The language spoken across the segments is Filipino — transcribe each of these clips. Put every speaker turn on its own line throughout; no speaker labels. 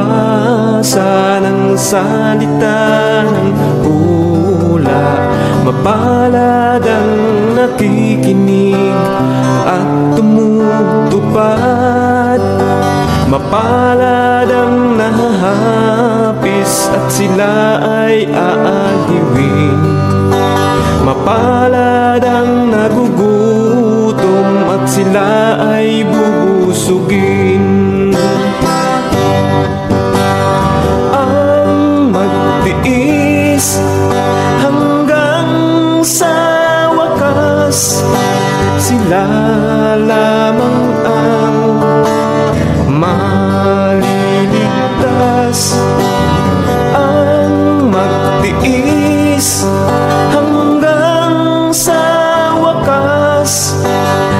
magbasa ng salita ng hula. Mapalad ang nakikinig at tumutupad. Mapalad ang nahahapis at sila ay aaliwin. Mapalad ang nagugutom at sila ay bubusugin. Ang magtiis hanggang sa wakas, sila lamang ang maliligtas. Ang magtiis hanggang sa wakas,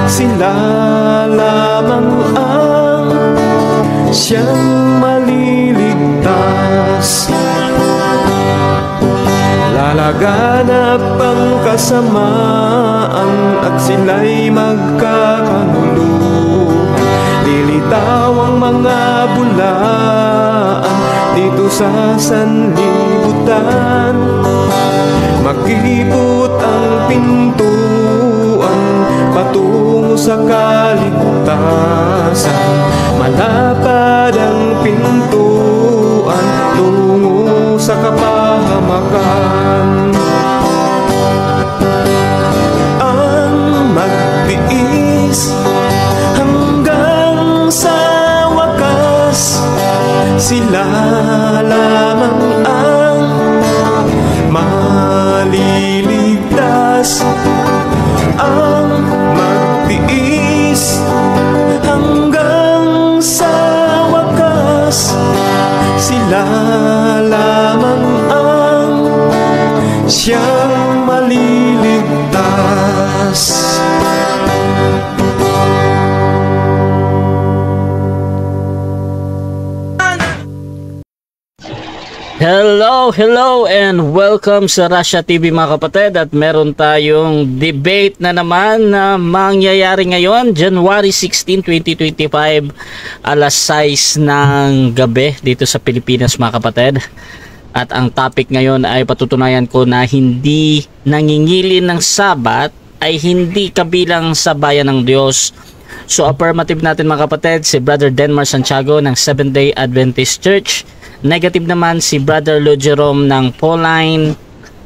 sila lamang ang siyang maliligtas. Lalaganap ang kasamaan at sila'y magkakanuluhan. Lilitaw ang mga bulaan dito sa sanlibutan. Makipot ang pintuan patungo sa kaligtasan. Malapad ang pintuan tungo sa kapahamakan. Ang magtiis hanggang sa wakas, sila lamang ang maliligtas. Ang magtiis hanggang sa wakas, sila lamang ang siyang maliligtas.
Hello and welcome sa Russia TV mga kapatid, at meron tayong debate na naman na mangyayari ngayon January 16, 2025 alas 6 ng gabi dito sa Pilipinas mga kapatid. At ang topic ngayon ay patutunayan ko na hindi nangingilin ng Sabat ay hindi kabilang sa bayan ng Diyos. So affirmative natin mga kapatid si Brother Denmar Santiago ng Seventh-day Adventist Church. Negative naman si Brother Lou Jerome ng Pauline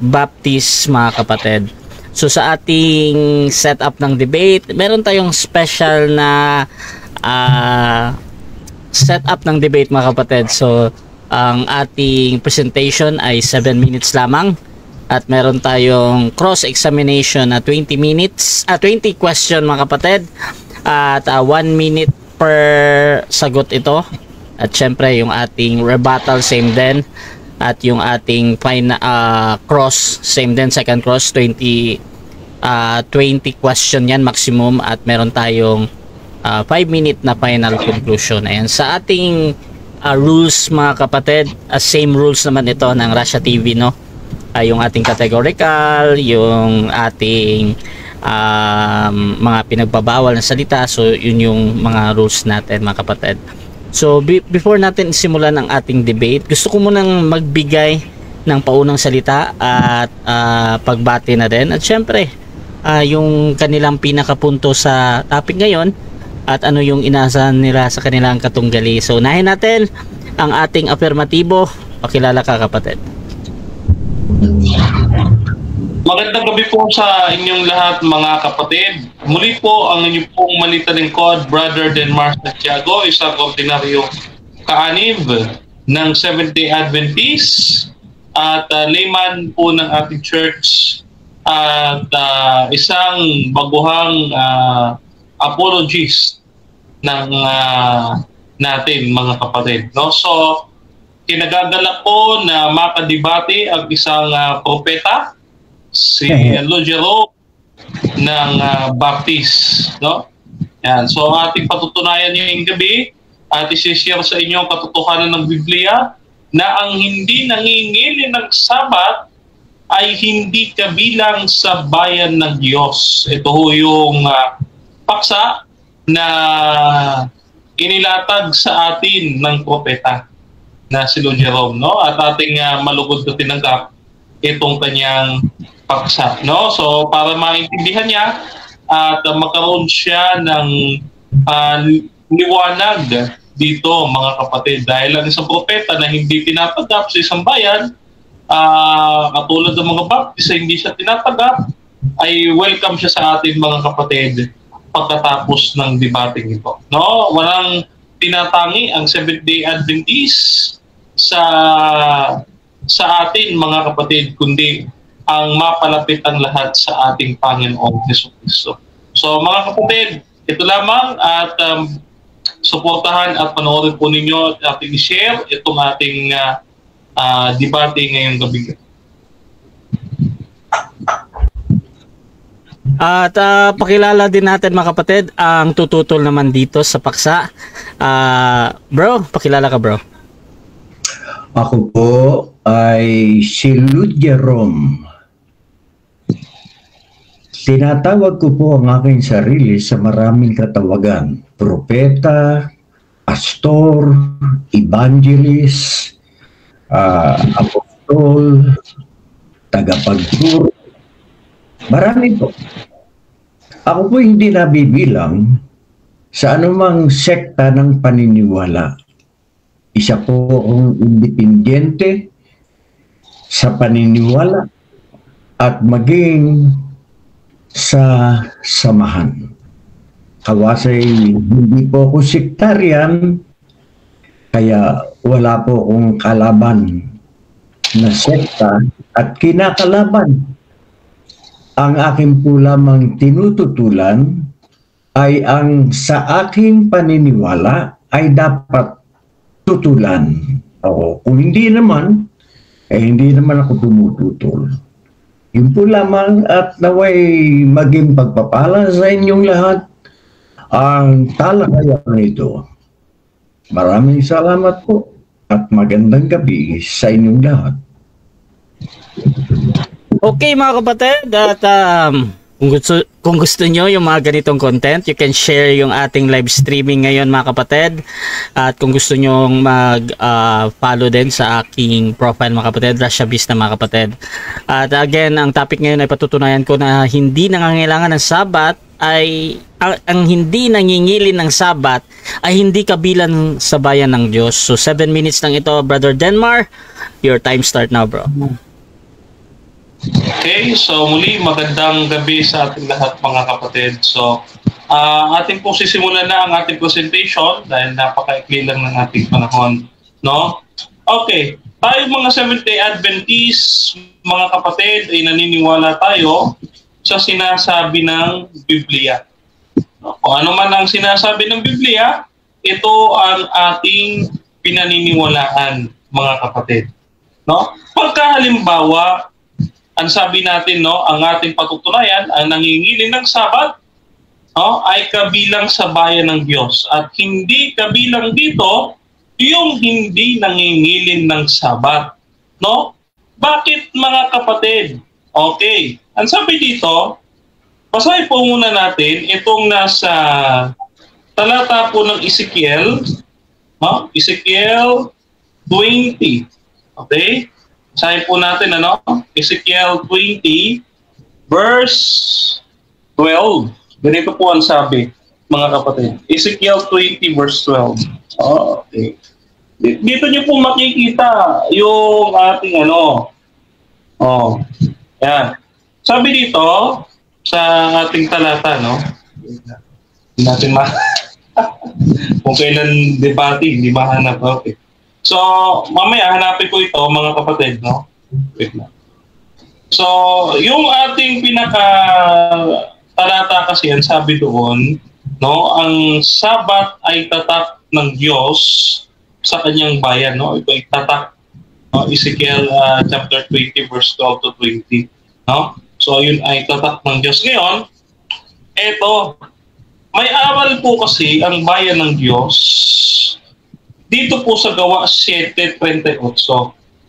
Baptist mga kapatid. So sa ating setup ng debate, meron tayong special na setup ng debate mga kapatid. So ang ating presentation ay 7 minutes lamang, at meron tayong cross-examination na 20 minutes, 20 question mga kapatid, at 1 minute per sagot ito. At syempre yung ating rebuttal same din, at yung ating final cross same din, second cross 20 question yan maximum, at meron tayong 5 minute na final conclusion. Ayan, sa ating rules mga kapatid, same rules naman ito ng Russia TV, no? Yung ating categorical, yung ating mga pinagbabawal na salita. So yun yung mga rules natin mga kapatid. So before natin simulan ang ating debate, gusto ko munang magbigay ng paunang salita at pagbati na rin, at syempre yung kanilang pinakapunto sa topic ngayon at ano yung inaasahan nila sa kanilang katunggali. So unahin natin ang ating afirmatibo. Pakilala ka kapatid.
Magandang gabi po sa inyong lahat mga kapatid. Muli po ang inyong pong malitan lingkod, Brother Denmar Santiago, isang ordinaryong kaanib ng Seventh-day Adventist at layman po ng ating church, at isang baguhang apologist ng natin mga kapatid. No? So, kinagagalak po na makadibate ang isang propeta, si Lou Jerome ng Baptist, no? Yan. So ating patutunayan ngayong gabi at isi-share sa inyo ang katotohanan ng Biblia na ang hindi nangingili ng Sabat ay hindi kabilang sa bayan ng Diyos. Ito ho yung paksa na inilatag sa atin ng propeta. na si Lord Jerome, no? At ating malugod na tinanggap itong kanyang paksa, no? So para maintindihan niya at magkaroon siya ng liwanag dito, mga kapatid, dahil ang isang propeta na hindi tinatanggap sa isang bayan, katulad ng mga baptista, hindi siya tinatanggap, ay welcome siya sa atin, mga kapatid, pagkatapos ng debating ito. No? Walang tinatangi ang Seventh-day Adventist sa atin, mga kapatid, kundi ang mapalapit ang lahat sa ating Panginoong Jesucristo. So mga kapatid, ito lamang, at suportahan at panoorin po ninyo at ating i-share itong ating debate ngayong gabi.
At pakilala din natin, mga kapatid, ang tututol naman dito sa paksa. Bro, pakilala ka, bro.
Ako po ay si Lord Jerome. Tinatawag ko po ang aking sarili sa maraming katawagan. Propeta, pastor, evangelist, apostol, tagapagturo. Marami po. Ako po hindi nabibilang sa anumang sekta ng paniniwala. Isa po akong independente sa paniniwala at maging sa samahan. Kawasay hindi po ako sektaryan, kaya wala po akong kalaban na sekta at kinakalaban. Ang aking po lamang tinututulan ay ang sa aking paniniwala ay dapat tutulan. O kung hindi naman, hindi naman ako tumututol. Yun po lamang, at naway maging pagpapala sa inyong lahat ang talakayan ito. Maraming salamat po at magandang gabi sa inyong lahat.
Okay, mga kapatid, at kung gusto nyo yung mga ganitong content, you can share yung ating live streaming ngayon, mga kapatid. At kung gusto nyo follow din sa aking profile, mga kapatid, Rasha Beast na, mga kapatid. At again, ang topic ngayon ay patutunayan ko na hindi nangangailangan ng Sabat ay ang hindi nangingilin ng Sabat ay hindi kabilang sa bayan ng Diyos. So 7 minutes lang ito, Brother Denmar. Your time start now, bro.
Okay, so muli magandang gabi sa ating lahat, mga kapatid. So ating pong sisimulan na ang ating presentation dahil napakaikli lang ng ating panahon, no? Okay, tayo mga Seventh-day Adventist, mga kapatid, ay naniniwala tayo sa sinasabi ng Biblia. Kung ano man ang sinasabi ng Biblia, ito ang ating pinaniniwalaan, mga kapatid, no? Pagka halimbawa, ang sabi natin, no, ang ating patutunayan, ang nangingilin ng Sabat, no, ay kabilang sa bayan ng Diyos. At hindi kabilang dito yung hindi nangingilin ng Sabat. No? Bakit, mga kapatid? Okay. Ang sabi dito, basahin po muna natin itong nasa talata po ng Ezekiel, no? Ezekiel 20. Okay? Basahin po natin, ano? Ezekiel 20, verse 12. Ganito po ang sabi, mga kapatid. Ezekiel 20, verse 12. Okay. Dito niyo po makikita yung ating yan. Sabi dito, sa ating talata, no? Hindi natin kung kailan debate, hindi mahanap. Okay. So, mamaya hanapin ko ito, mga kapatid, no? Wait lang. So, yung ating talata kasi, ang sabi doon, no, ang Sabat ay tatak ng Diyos sa kanyang bayan, no? Ito ay tatak, no? Ezekiel chapter 20, verse 12 to 20, no? So, yun ay tatak ng Diyos. Ngayon, eto, may aral po kasi ang bayan ng Diyos dito po sa Gawa 7:38.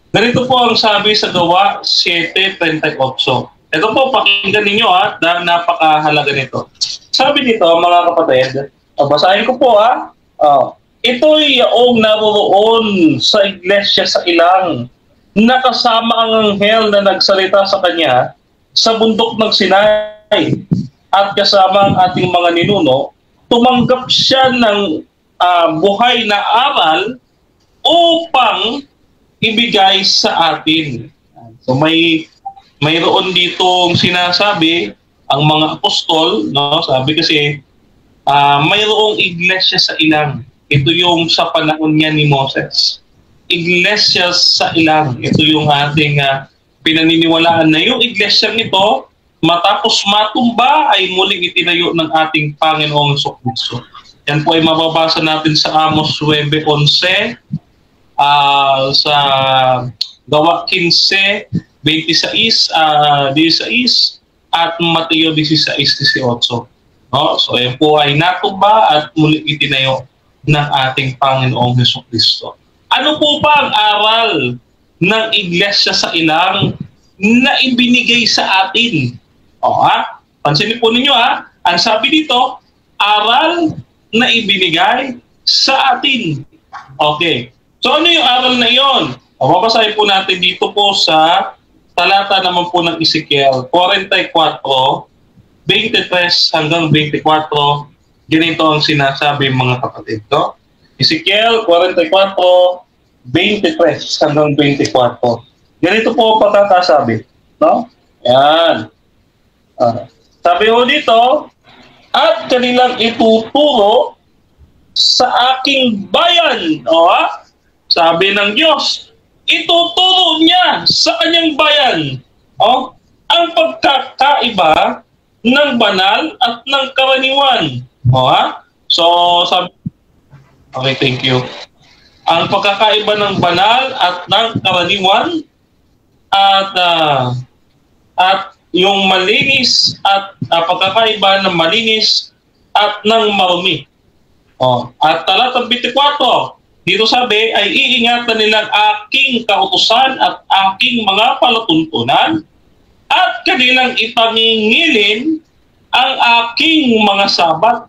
Ganito po ang sabi sa Gawa 7:38. Ito po, pakinggan ninyo napakahalaga nito. Sabi dito, mga kapatid, basahin ko po ito'y yaong naroroon sa iglesia sa ilang, nakasama ang anghel na nagsalita sa kanya sa bundok ng Sinai, at kasama ang ating mga ninuno, tumanggap siya ng buhay na aral upang ibigay sa atin. So mayroon ditong sinasabi ang mga apostol, no? Sabi kasi mayroong iglesia sa ilang. Ito yung sa panahon niya ni Moses. Iglesia sa ilang. Ito yung ating pinaniniwalaan na yung iglesia ito, matapos matumba ay muling itinayo ng ating Panginoong Jesucristo. Yan po ay mababasa natin sa Amos 9:11, sa Gawa 15, 26, 16, at Mateo 16:18. No? So yan po ay natumba at muling itinayo ng ating Panginoong Jesucristo. Ano po ba ang aral ng iglesia sa ilang na ibinigay sa atin? Pansinin po ninyo ang sabi dito, aral na ibinigay sa atin. Okay. So ano yung aral na iyon? Babasahin po natin dito po sa talata naman po ng Ezekiel 44, 23 hanggang 24. Ganito ang sinasabi mga kapatid. No? Ezekiel 44, 23 hanggang 24. Ganito po pagkakasabi. No? Yan. Sabi ho dito, at kanilang ituturo sa aking bayan. Sabi ng Diyos, ituturo niya sa kanyang bayan ang pagkakaiba ng banal at ng karaniwan. So, sabi, okay, thank you. Ang pagkakaiba ng banal at ng karaniwan at yung malinis at pagkakaiba ng malinis at ng marumi. At talatang 24, dito sabi, ay iingatan nilang aking kautusan at aking mga palatuntunan at kanilang ipangingilin ang aking mga sabat.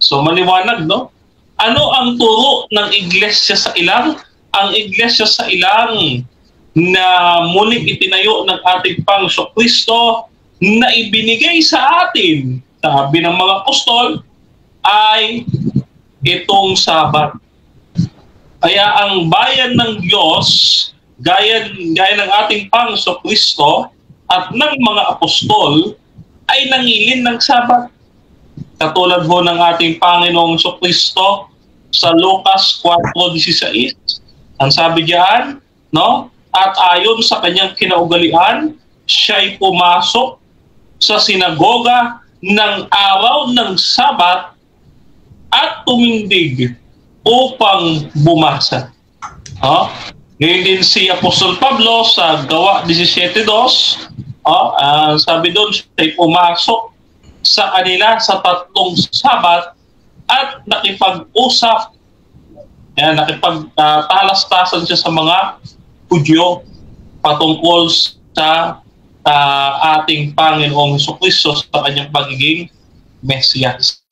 So maliwanag, no? Ano ang turo ng iglesia sa ilang? Ang iglesia sa ilang na muling itinayo ng ating Panginoong Kristo na ibinigay sa atin, sabi ng mga apostol, ay itong sabat. Kaya ang bayan ng Diyos, gaya ng ating Panginoong Kristo at ng mga apostol, ay nangilin ng sabat. Katulad ho ng ating Panginoong Kristo sa Lucas 4:16, ang sabi diyan, no? At ayon sa kanyang kinaugalian, siya'y pumasok sa sinagoga ng araw ng Sabat at tumindig upang bumasa. Ngayon din si Apostol Pablo sa Gawa 17:2, sabi doon, siya'y pumasok sa kanila sa 3 Sabat at nakipag-usap, nakipagtalas-tasan siya sa mga Hudyo patungkol sa ating Panginoong Jesucristo sa kanyang pagiging Mesiyas.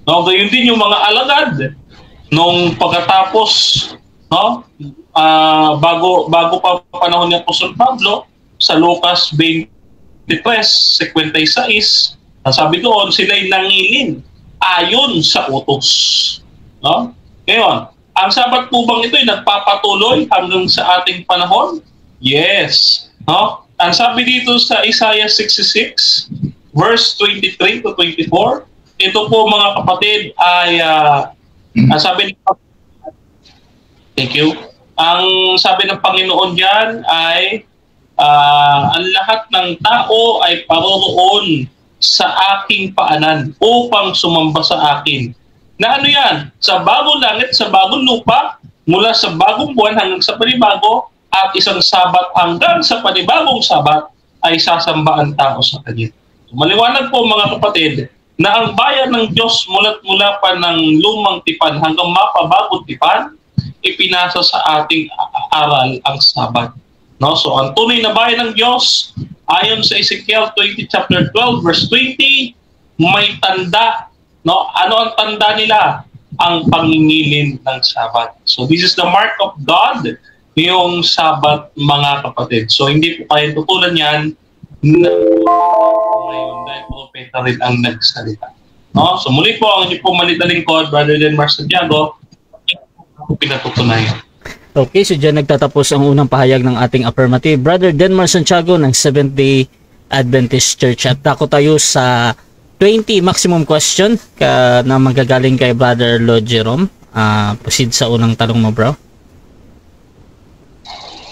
No, gayon din yung mga alagad nung pagkatapos, no, bago pa panahon ni Apostol Pablo sa Lucas 23:56, sabi doon, sila'y nangilin ayon sa utos. No? Ngayon, ang sabat po bang ito ay nagpapatuloy hanggang sa ating panahon? Yes. No? Ang sabi dito sa Isaiah 66, verse 23 to 24, ito po mga kapatid ay, ang sabi ng thank you. Ang sabi ng Panginoon diyan ay, ang lahat ng tao ay paroroon sa aking paanan upang sumamba sa akin. Na ano yan? Sa bagong langit, sa bagong lupa, mula sa bagong buwan hanggang sa panibago, at isang sabat hanggang sa panibagong sabat ay sasamba ang tao sa kanya. Maliwanag po mga kapatid na ang bayan ng Diyos mula pa ng lumang tipan hanggang mapabagong tipan, ipinasa sa ating aral ang sabat. No? So ang tunay na bayan ng Diyos, ayon sa Ezekiel 12 verse 20, may tanda. No? Ano ang tanda nila? ang pangingilin ng Sabat. So this is the mark of God, yung Sabat, mga kapatid. So hindi po kayo tutulan yan na ngayon dahil propeta rin ang nagsalita. No? So muli po, ang inyo po maliit na lingkod, Brother Denmar Santiago, pinatutunayan.
Okay, so dyan nagtatapos ang unang pahayag ng ating affirmative. Brother Denmar Santiago ng Seventh-day Adventist Church. At ako tayo sa 20 maximum question na magagaling kay Brother Lord Jerome. Proceed sa unang tanong mo, bro.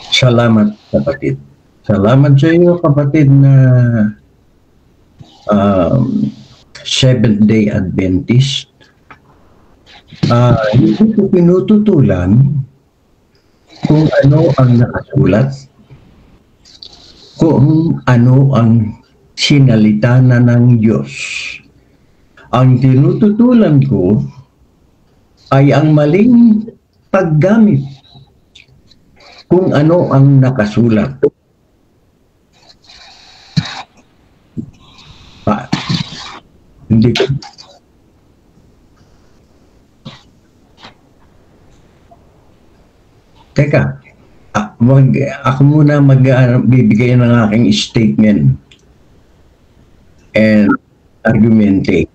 Salamat, kapatid. Salamat sa iyo, kapatid, na Seventh-day Adventist. Hindi ko pinututulan kung ano ang nakasulat, kung ano ang sinalita na ng Diyos. Ang tinututulan ko ay ang maling paggamit kung ano ang nakasulat. Hindi ko. Teka, ako muna magbibigay ng aking statement and argumentate.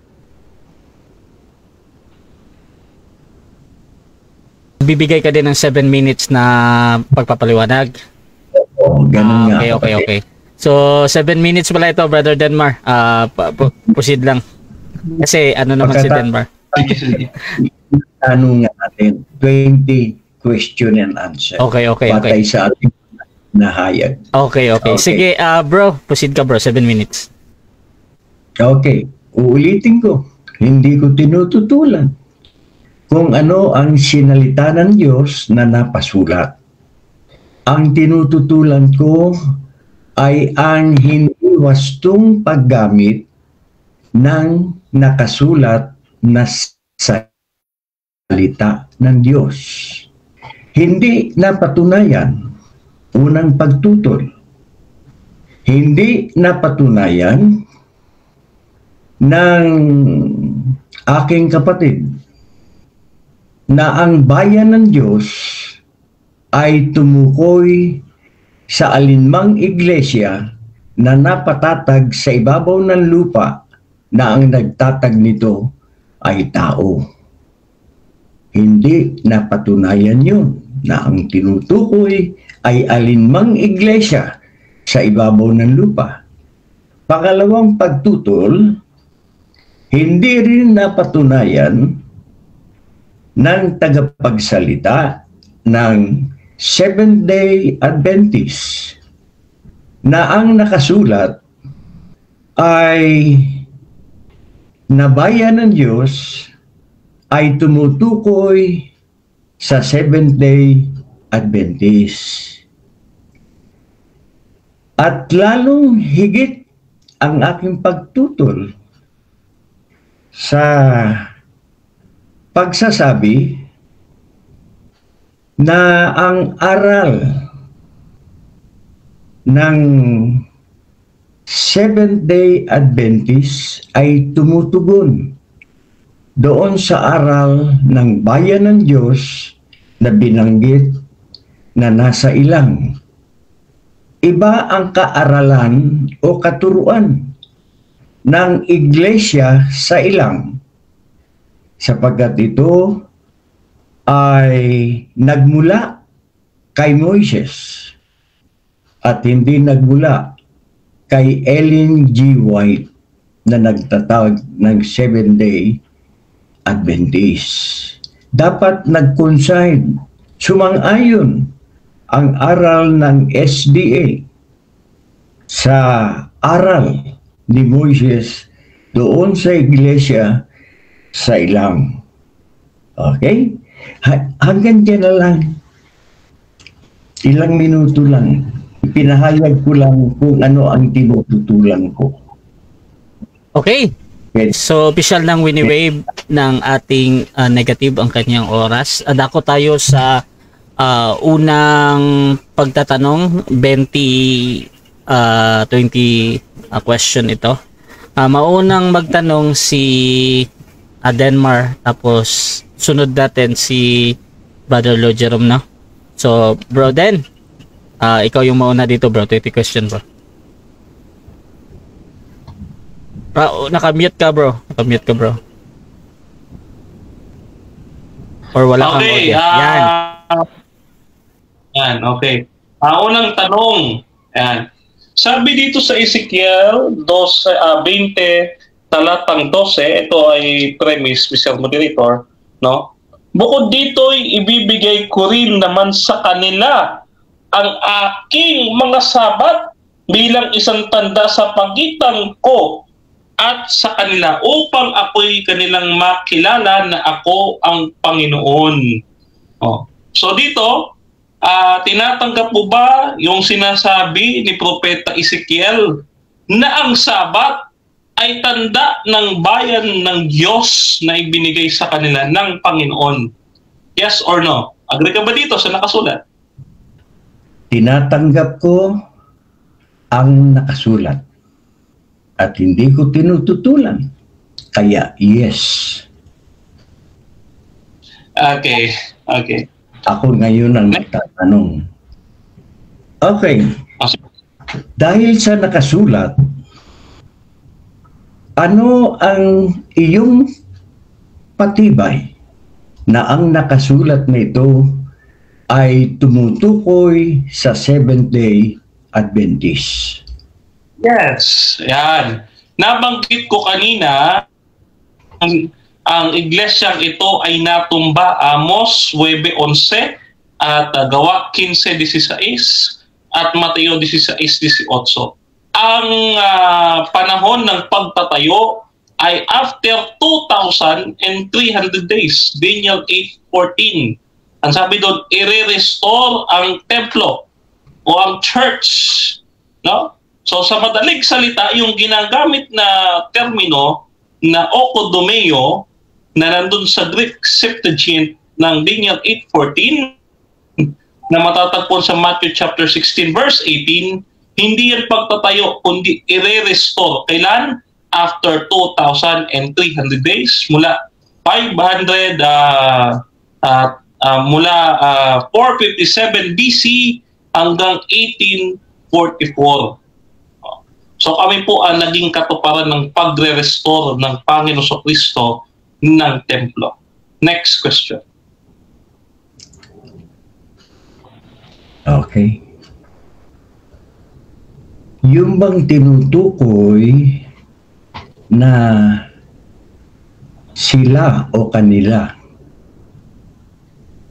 Bibigay ka din ng 7 minutes na pagpapaliwanag.
Oo, ganun nga.
Okay. So, 7 minutes pala ito, Brother Denmar. Proceed lang. Kasi ano naman si Denmar?
Tanong nga natin, 20 question and answer.
Okay.
Patay sa ating nahayag.
Okay. Sige, bro. Proceed ka, bro. 7 minutes.
Okay. Uulitin ko. Hindi ko tinututulan kung ano ang sinalita ng Diyos na napasulat. Ang tinututulan ko ay ang hindi wastong paggamit ng nakasulat na salita ng Diyos. Hindi napatunayan, unang pagtutol, hindi napatunayan ng aking kapatid na ang bayan ng Diyos ay tumukoy sa alinmang iglesia na napatatag sa ibabaw ng lupa na ang nagtatag nito ay tao. Hindi napatunayan yun na ang tinutukoy ay alinmang iglesia sa ibabaw ng lupa. Pangalawang pagtutol, hindi rin napatunayan ng tagapagsalita ng Seventh-day Adventist na ang nakasulat ay nabayan ng Diyos ay tumutukoy sa Seventh-day Adventist. At lalong higit ang aking pagtutol sa pagsasabi na ang aral ng Seventh-day Adventist ay tumutugon doon sa aral ng bayan ng Diyos na binanggit na nasa ilang. Iba ang kaaralan o katuruan ng iglesia sa ilang, sapagkat ito ay nagmula kay Moises at hindi nagmula kay Ellen G. White na nagtatawag ng Seventh-day Adventist. Dapat nag-coincide, sumang-ayon ang aral ng SDA sa aral ni Moises doon sa iglesia sa ilang. Okay? Hanggang dyan na lang. Ilang minuto lang. Pinahayag ko lang kung ano ang tinututulan ko.
Okay. So, official ng wini-wave ng ating negative ang kanyang oras. Dako tayo sa unang pagtatanong, 20 question ito. Maunang magtanong si Denmar, tapos sunod natin si Brother Lord Jerome na. So, bro, then, ikaw yung mauna dito, bro. 20 question, bro. Nakamute ka, bro. Nakamute ka, bro. Or wala kang
Okay,
audio.
yan, okay. Unang tanong, yan. Sabi dito sa Ezekiel 20, talatang 12, ito ay premise, Mr. Moderator, no? Bukod dito, ibibigay ko rin naman sa kanila ang aking mga sabat bilang isang tanda sa pagitan ko at sa kanila upang ako'y kanilang makilala na ako ang Panginoon. Oh. So dito, tinatanggap mo ba yung sinasabi ni Propeta Ezekiel na ang Sabat ay tanda ng bayan ng Diyos na ibinigay sa kanila ng Panginoon? Yes or no? Agree ka ba dito sa nakasulat?
Tinatanggap ko ang nakasulat at hindi ko tinututulan. Kaya yes.
Okay. Okay.
Ako ngayon ang nagtatanong. Okay. Dahil sa nakasulat, ano ang iyong patibay na ang nakasulat na ito ay tumutukoy sa Seventh-day Adventist?
Yes. Yan. Nabanggit ko kanina, ang iglesyang ito ay natumba Amos 9:11 at Gawa 15:16 at Mateo 16:18. Ang panahon ng pagtatayo ay after 2,300 days, Daniel 8:14. Ang sabi doon, i-restore ang templo o ang church, no? So sa madaling salita, yung ginagamit na termino na okodomeo na nandun sa Greek Septuagint ng Daniel 8:14 na matatagpuan sa Matthew chapter 16 verse 18, hindi yan pagtatayo kundi i-restore. Kailan? After 2,300 days mula 457 BC hanggang 1844. So kami po ang naging katuparan ng pagre-restore ng Panginoon Kristo ng templo. Next question.
Okay. Yung bang tinutukoy na sila o kanila,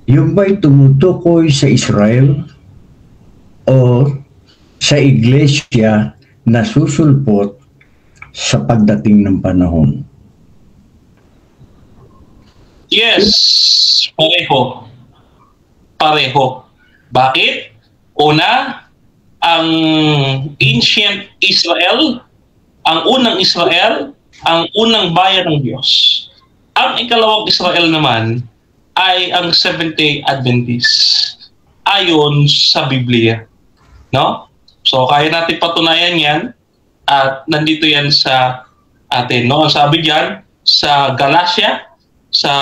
yung ba'y tumutukoy sa Israel o sa iglesia na susulpot sa pagdating ng panahon?
Yes, pareho. Pareho. Bakit? Una, ang ancient Israel, ang unang Israel, ang unang bayan ng Diyos. Ang ikalawang Israel naman ay ang Seventh-day Adventist ayon sa Biblia. No? So kaya natin patunayan yan at nandito yan sa atin. No? Sabi diyan sa Galatia, sa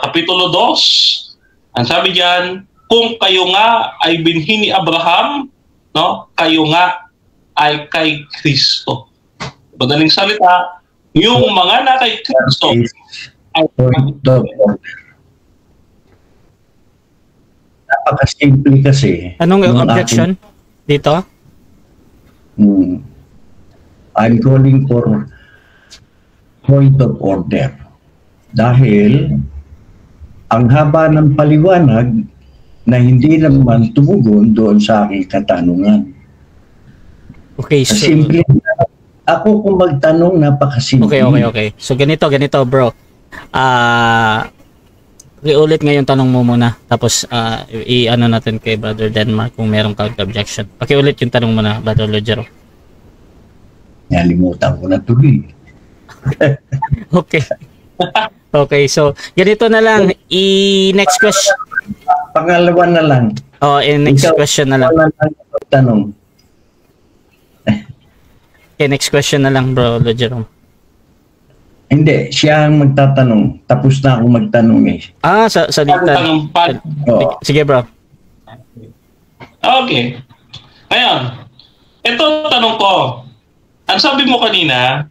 Kapitulo 2, ang sabi diyan, kung kayo nga ay binhi ni Abraham, no, kayo nga ay kay Kristo. Madaling salita, yung mga na kay Kristo ay
napakasimple kasi.
Anong objection dito?
I'm calling for point of order. Dahil ang haba ng paliwanag na hindi naman tumugon doon sa aking katanungan.
Okay, so
Simple. Ako kung magtanong, napakasimple.
Okay. So ganito bro. Iulit ngayon tanong mo muna. Tapos i-ano natin kay Brother Denmark kung merong counter-objection. Pakiulit yung tanong mo na, Brother Logero.
Nalimutan ko na tuloy.
Okay. Okay, so ganito na lang. Next question.
Pangalawa na lang.
Oh, next question na lang.
Tanong.
Okay, next question na lang, bro, Jerome.
Hindi, siya ang magtatanong. Tapos na ako magtanong eh.
Salita.
Oo.
Sige bro.
Okay. Ngayon, ito tanong ko. Ang sabi mo kanina,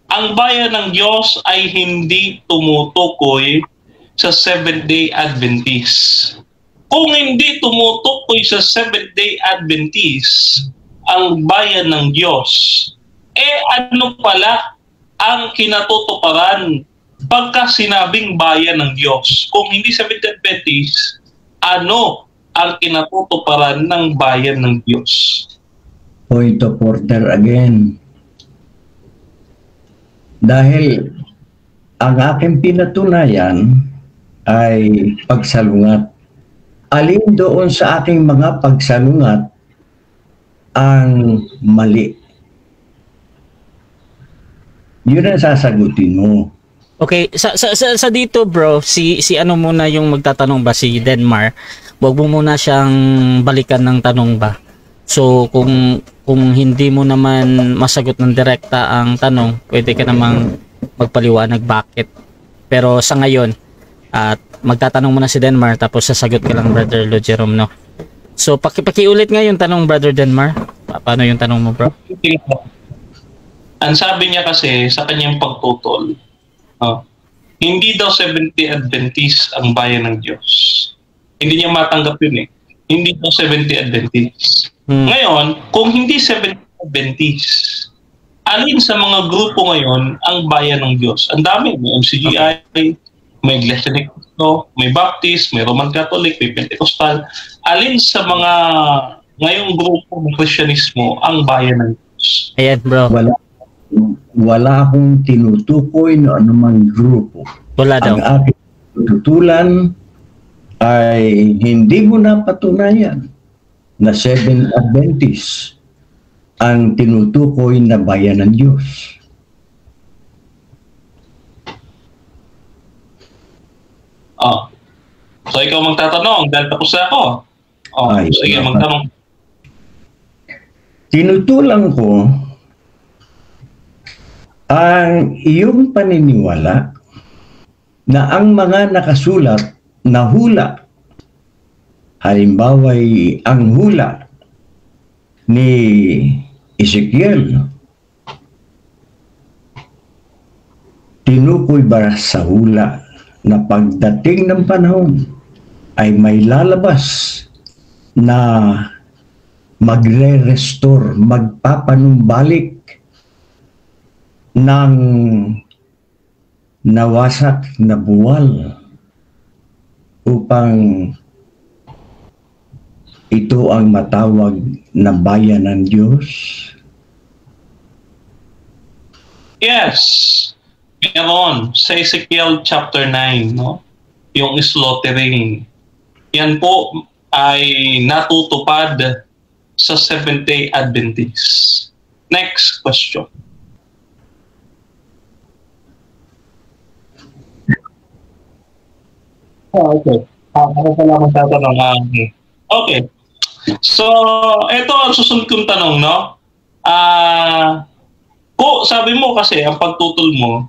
ang bayan ng Diyos ay hindi tumutukoy sa Seventh-day Adventist. Kung hindi tumutukoy sa Seventh-day Adventist ang bayan ng Diyos, ano pala ang kinatutuparan pagka sinabing bayan ng Diyos? Kung hindi Seventh-day Adventist, ano ang kinatutuparan ng bayan ng Diyos?
Point of order again. Dahil ang aking pinatunayan ay pagsalungat. Alin doon sa aking mga pagsalungat ang mali? Yun ang sasagutin mo.
Okay, sa dito bro, si ano muna yung magtatanong ba, si Denmar? Wag mo muna siyang balikan ng tanong ba. So kung hindi mo naman masagot ng direkta ang tanong, pwede ka namang magpaliwanag bakit. Pero sa ngayon, at magtatanong muna si Denmar tapos sasagot ka lang, Brother Lo Jerome, no? So pakiulit nga yung tanong, Brother Denmar. Paano yung tanong mo, bro?
Ang sabi niya kasi sa kanyang pagtutol, hindi daw Seventh-day Adventist ang bayan ng Diyos. Hindi niya matanggap yun eh. Hindi daw Seventh-day Adventist. Ngayon, kung hindi Seventh-day Adventist, alin sa mga grupo ngayon ang bayan ng Diyos? Ang dami. May MCGI, may Iglesia ni Cristo, may Baptist, may Roman Catholic, may Pentecostal. Alin sa mga ngayong grupo ng Kristyanismo ang bayan ng Diyos?
Ayan, bro.
Wala akong tinutukoy na anumang grupo.
Wala daw.
Ang aking tutulan ay hindi mo napatunayan na Seventh Adventist ang tinutukoy na bayan ng Diyos.
So ikaw magtatanong dahil tapos na ako. Sige, magtanong.
Tinutulang ko ang iyong paniniwala na ang mga nakasulat na hula, halimbawa ang hula ni Ezekiel, tinukoy ba sa hula na pagdating ng panahon ay may lalabas na magre-restore, magpapanumbalik ng nawasak na buwal upang ito ang matawag na bayan ng Diyos?
Yes. Meron sa Ezekiel chapter 9, no? Yung slaughtering. Yan po ay natutupad sa Seventh-day Adventist. Next question. Okay. Ako pala magtatanong. Okay. So, ito ang susunod kong tanong, no? Sabi mo kasi, ang pagtutol mo,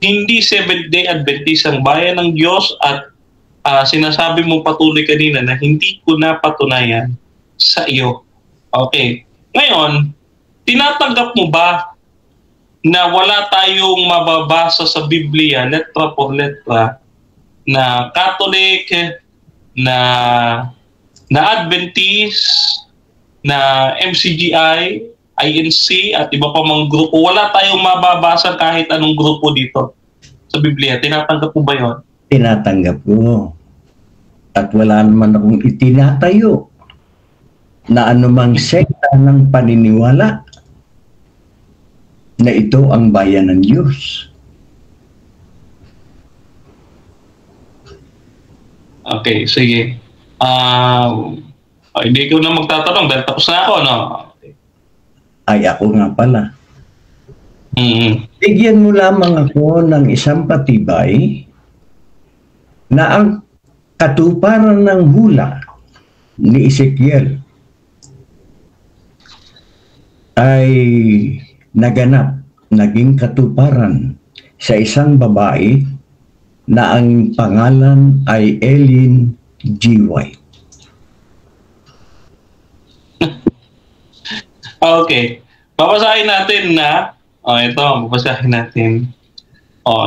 hindi Seventh-day Adventist ang bayan ng Diyos at sinasabi mo patuloy kanina na hindi ko napatunayan sa iyo. Okay. Ngayon, tinatanggap mo ba na wala tayong mababasa sa Biblia, letra por letra, na Catholic, na Adventist, na MCGI, INC, at iba pa mga grupo? Wala tayong mababasa kahit anong grupo dito sa Biblia. Tinatanggap mo ba yun?
Tinatanggap ko. At wala naman akong itinatayo na anumang sekta ng paniniwala na ito ang bayan ng Diyos.
Okay, sige. Hindi ko na magtatanong dahil tapos na ako, no?
Ay, ako nga pala.
Mm-hmm.
Bigyan mo lamang ako ng isang patibay na ang katuparan ng hula ni Ezekiel ay naganap, naging katuparan sa isang babae na ang pangalan ay Ellen G. White.
Okay. Babasahin natin na, ito, babasahin natin.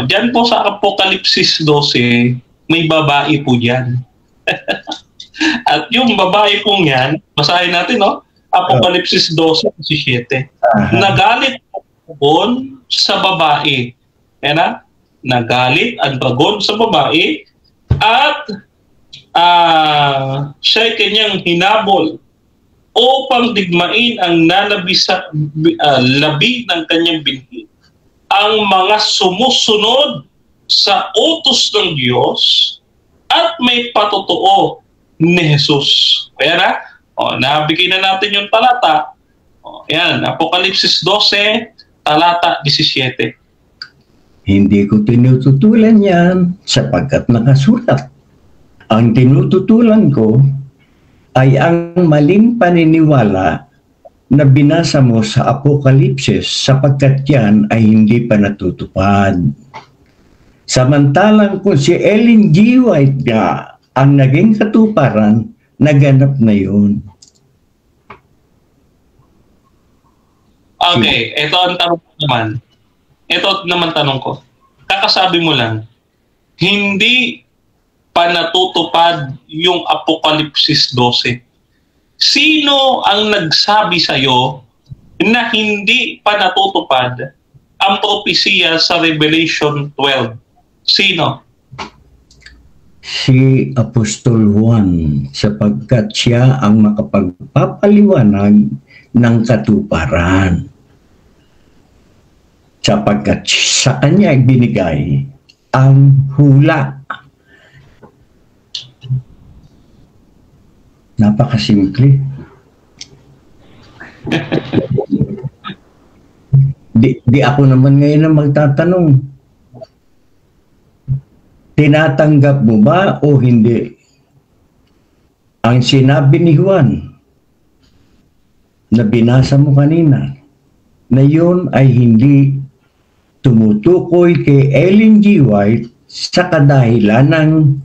Diyan po sa Apokalipsis 12, may babae po diyan. At yung babae pong yan, basahin natin, Apokalipsis 12:17. Nagalit ang dragon sa babae. Yan na? Nagalit ang dragon sa babae at siya'y kanyang hinabol upang digmain ang nalabi sa labi ng kanyang binhi. Ang mga sumusunod sa utos ng Diyos at may patotoo ni Jesus. Kaya na, nabigay na natin yung talata. Yan, Apokalipsis 12, talata 17.
Hindi ko tinututulan yan sapagkat nakasulat. Ang tinututulan ko ay ang maling paniniwala na binasa mo sa Apokalipsis sapagkat yan ay hindi pa natutupad. Samantalang kung si Ellen G. White nga ang naging katuparan, naganap na yun.
Okay, ito ang tanong ko naman. Ito naman tanong ko. Kakasabi mo lang, hindi pa natutupad yung Apokalipsis 12. Sino ang nagsabi sa'yo na hindi pa natutupad ang propesiya sa Revelation 12? Sino?
Si Apostol Juan, sapagkat siya ang makapagpapaliwanag ng katuparan. Sapagkat sa kanya ibinigay ang hula. Napakasimple. Di ako naman ngayon na magtatanong. Tinatanggap mo ba o hindi? Ang sinabi ni Juan na binasa mo kanina, na yun ay hindi tumutukoy kay Ellen G. White sa kadahilanang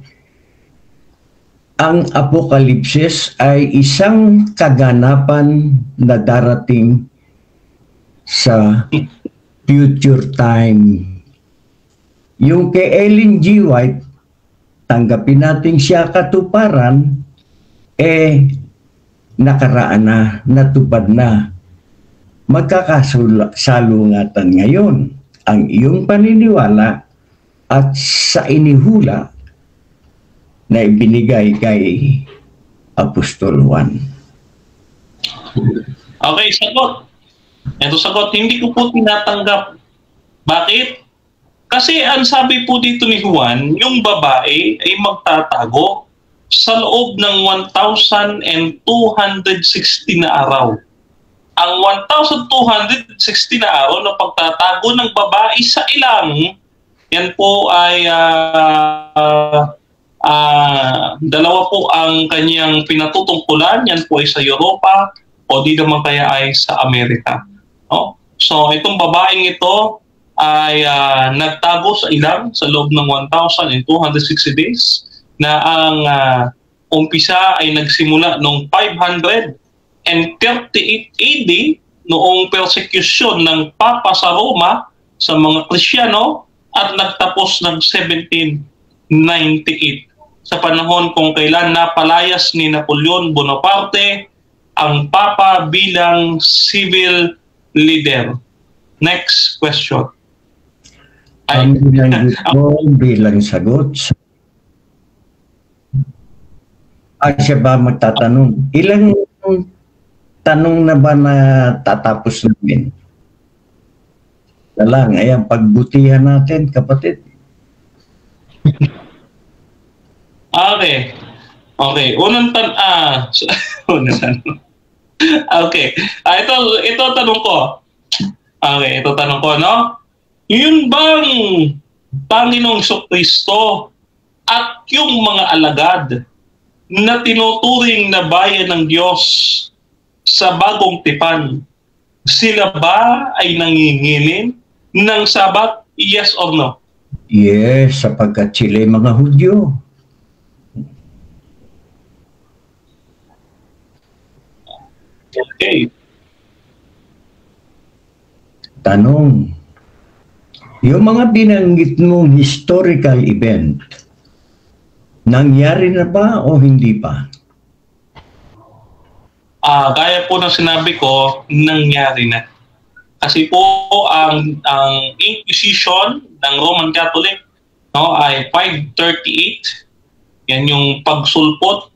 ang Apokalipsis ay isang kaganapan na darating sa future time. Yung kay Ellen G. White, tanggapin natin siya katuparan, nakaraan na, natupad na. Magkakasalungatan ngayon ang iyong paniniwala at sa inihula na ibinigay kay Apostol Juan.
Okay, sagot. Ito sagot, hindi ko po tinatanggap. Bakit? Kasi ang sabi po dito ni Juan, yung babae ay magtatago sa loob ng 1,260 na araw. Ang 1,260 na araw na pagtatago ng babae sa ilang, yan po ay dalawa po ang kanyang pinatutungkulan. Yan po ay sa Europa o di naman kaya ay sa Amerika. No? So itong babaeng ito ay nagtago sa ilang sa loob ng 1,260 days na ang umpisa ay nagsimula noong 538 AD noong persecution ng Papa sa Roma sa mga Kristiyano at nagtapos ng 1798 sa panahon kung kailan napalayas ni Napoleon Bonaparte ang Papa bilang civil leader. Next question.
Ang binanggit ko bilang sagot, siya ba magtatanong? Ilang tanong na ba na tatapos namin? Lang, ayan, pagbutihan natin, kapatid.
Okay. Okay. Unang tanong. Okay. Ito tanong ko. Okay, ito tanong ko, no? Yun bang Panginoong Jesucristo at yung mga alagad na tinuturing na bayan ng Diyos sa bagong tipan, sila ba ay nangingilin ng sabat Yes or no?
Yes, sapagkat sila mga Hudyo.
Okay.
Tanong, yung mga binanggit mong historical event, nangyari na ba o hindi pa?
Gaya po ng sinabi ko, nangyari na. Kasi po ang Inquisition ng Roman Catholic, no, ay 538. Yan yung pagsulpot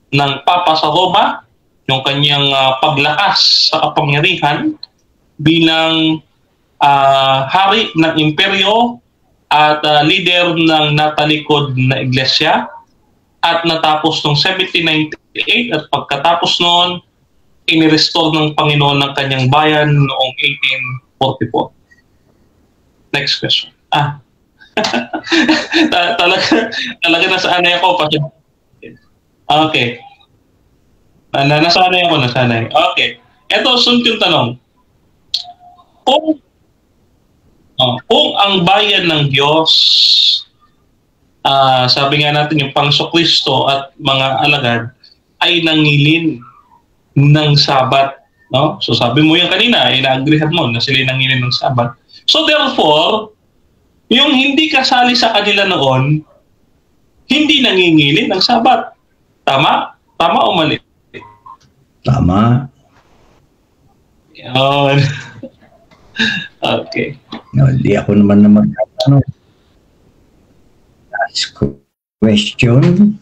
ng Papa sa Roma, yung kanyang paglakas sa kapangyarihan bilang hari ng imperyo at leader ng natalikod na iglesia, at natapos noong 1798, at pagkatapos noon inirestore ng Panginoon ng kanyang bayan noong 1844. Next question. Talaga nasanay ako. Okay. Nasanay ako. Okay. Ito, sunod yung tanong. Kung ang bayan ng Diyos, sabi nga natin yung Pangso-Kristo at mga alagad, ay nangilin ng Sabat, no? So sabi mo yung kanina, ina-agreehan mo na sila nangilin ng Sabat. So therefore, yung hindi kasali sa kanila noon, hindi nangingilin ng Sabat. Tama? Tama o mali?
Tama.
Yun. Okay.
No, hindi ako naman na magtatanong. Last question.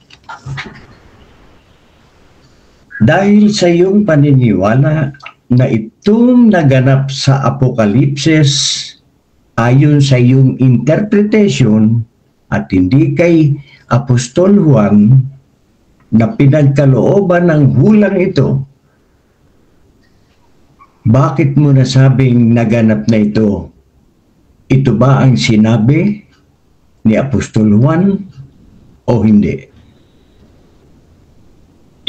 Dahil sa iyong paniniwala na itong naganap sa Apokalipsis ayon sa iyong interpretation at hindi kay Apostol Juan na pinagkalooban ng hulang ito, bakit mo nasabing naganap na ito? Ito ba ang sinabi ni Apostol Juan o hindi?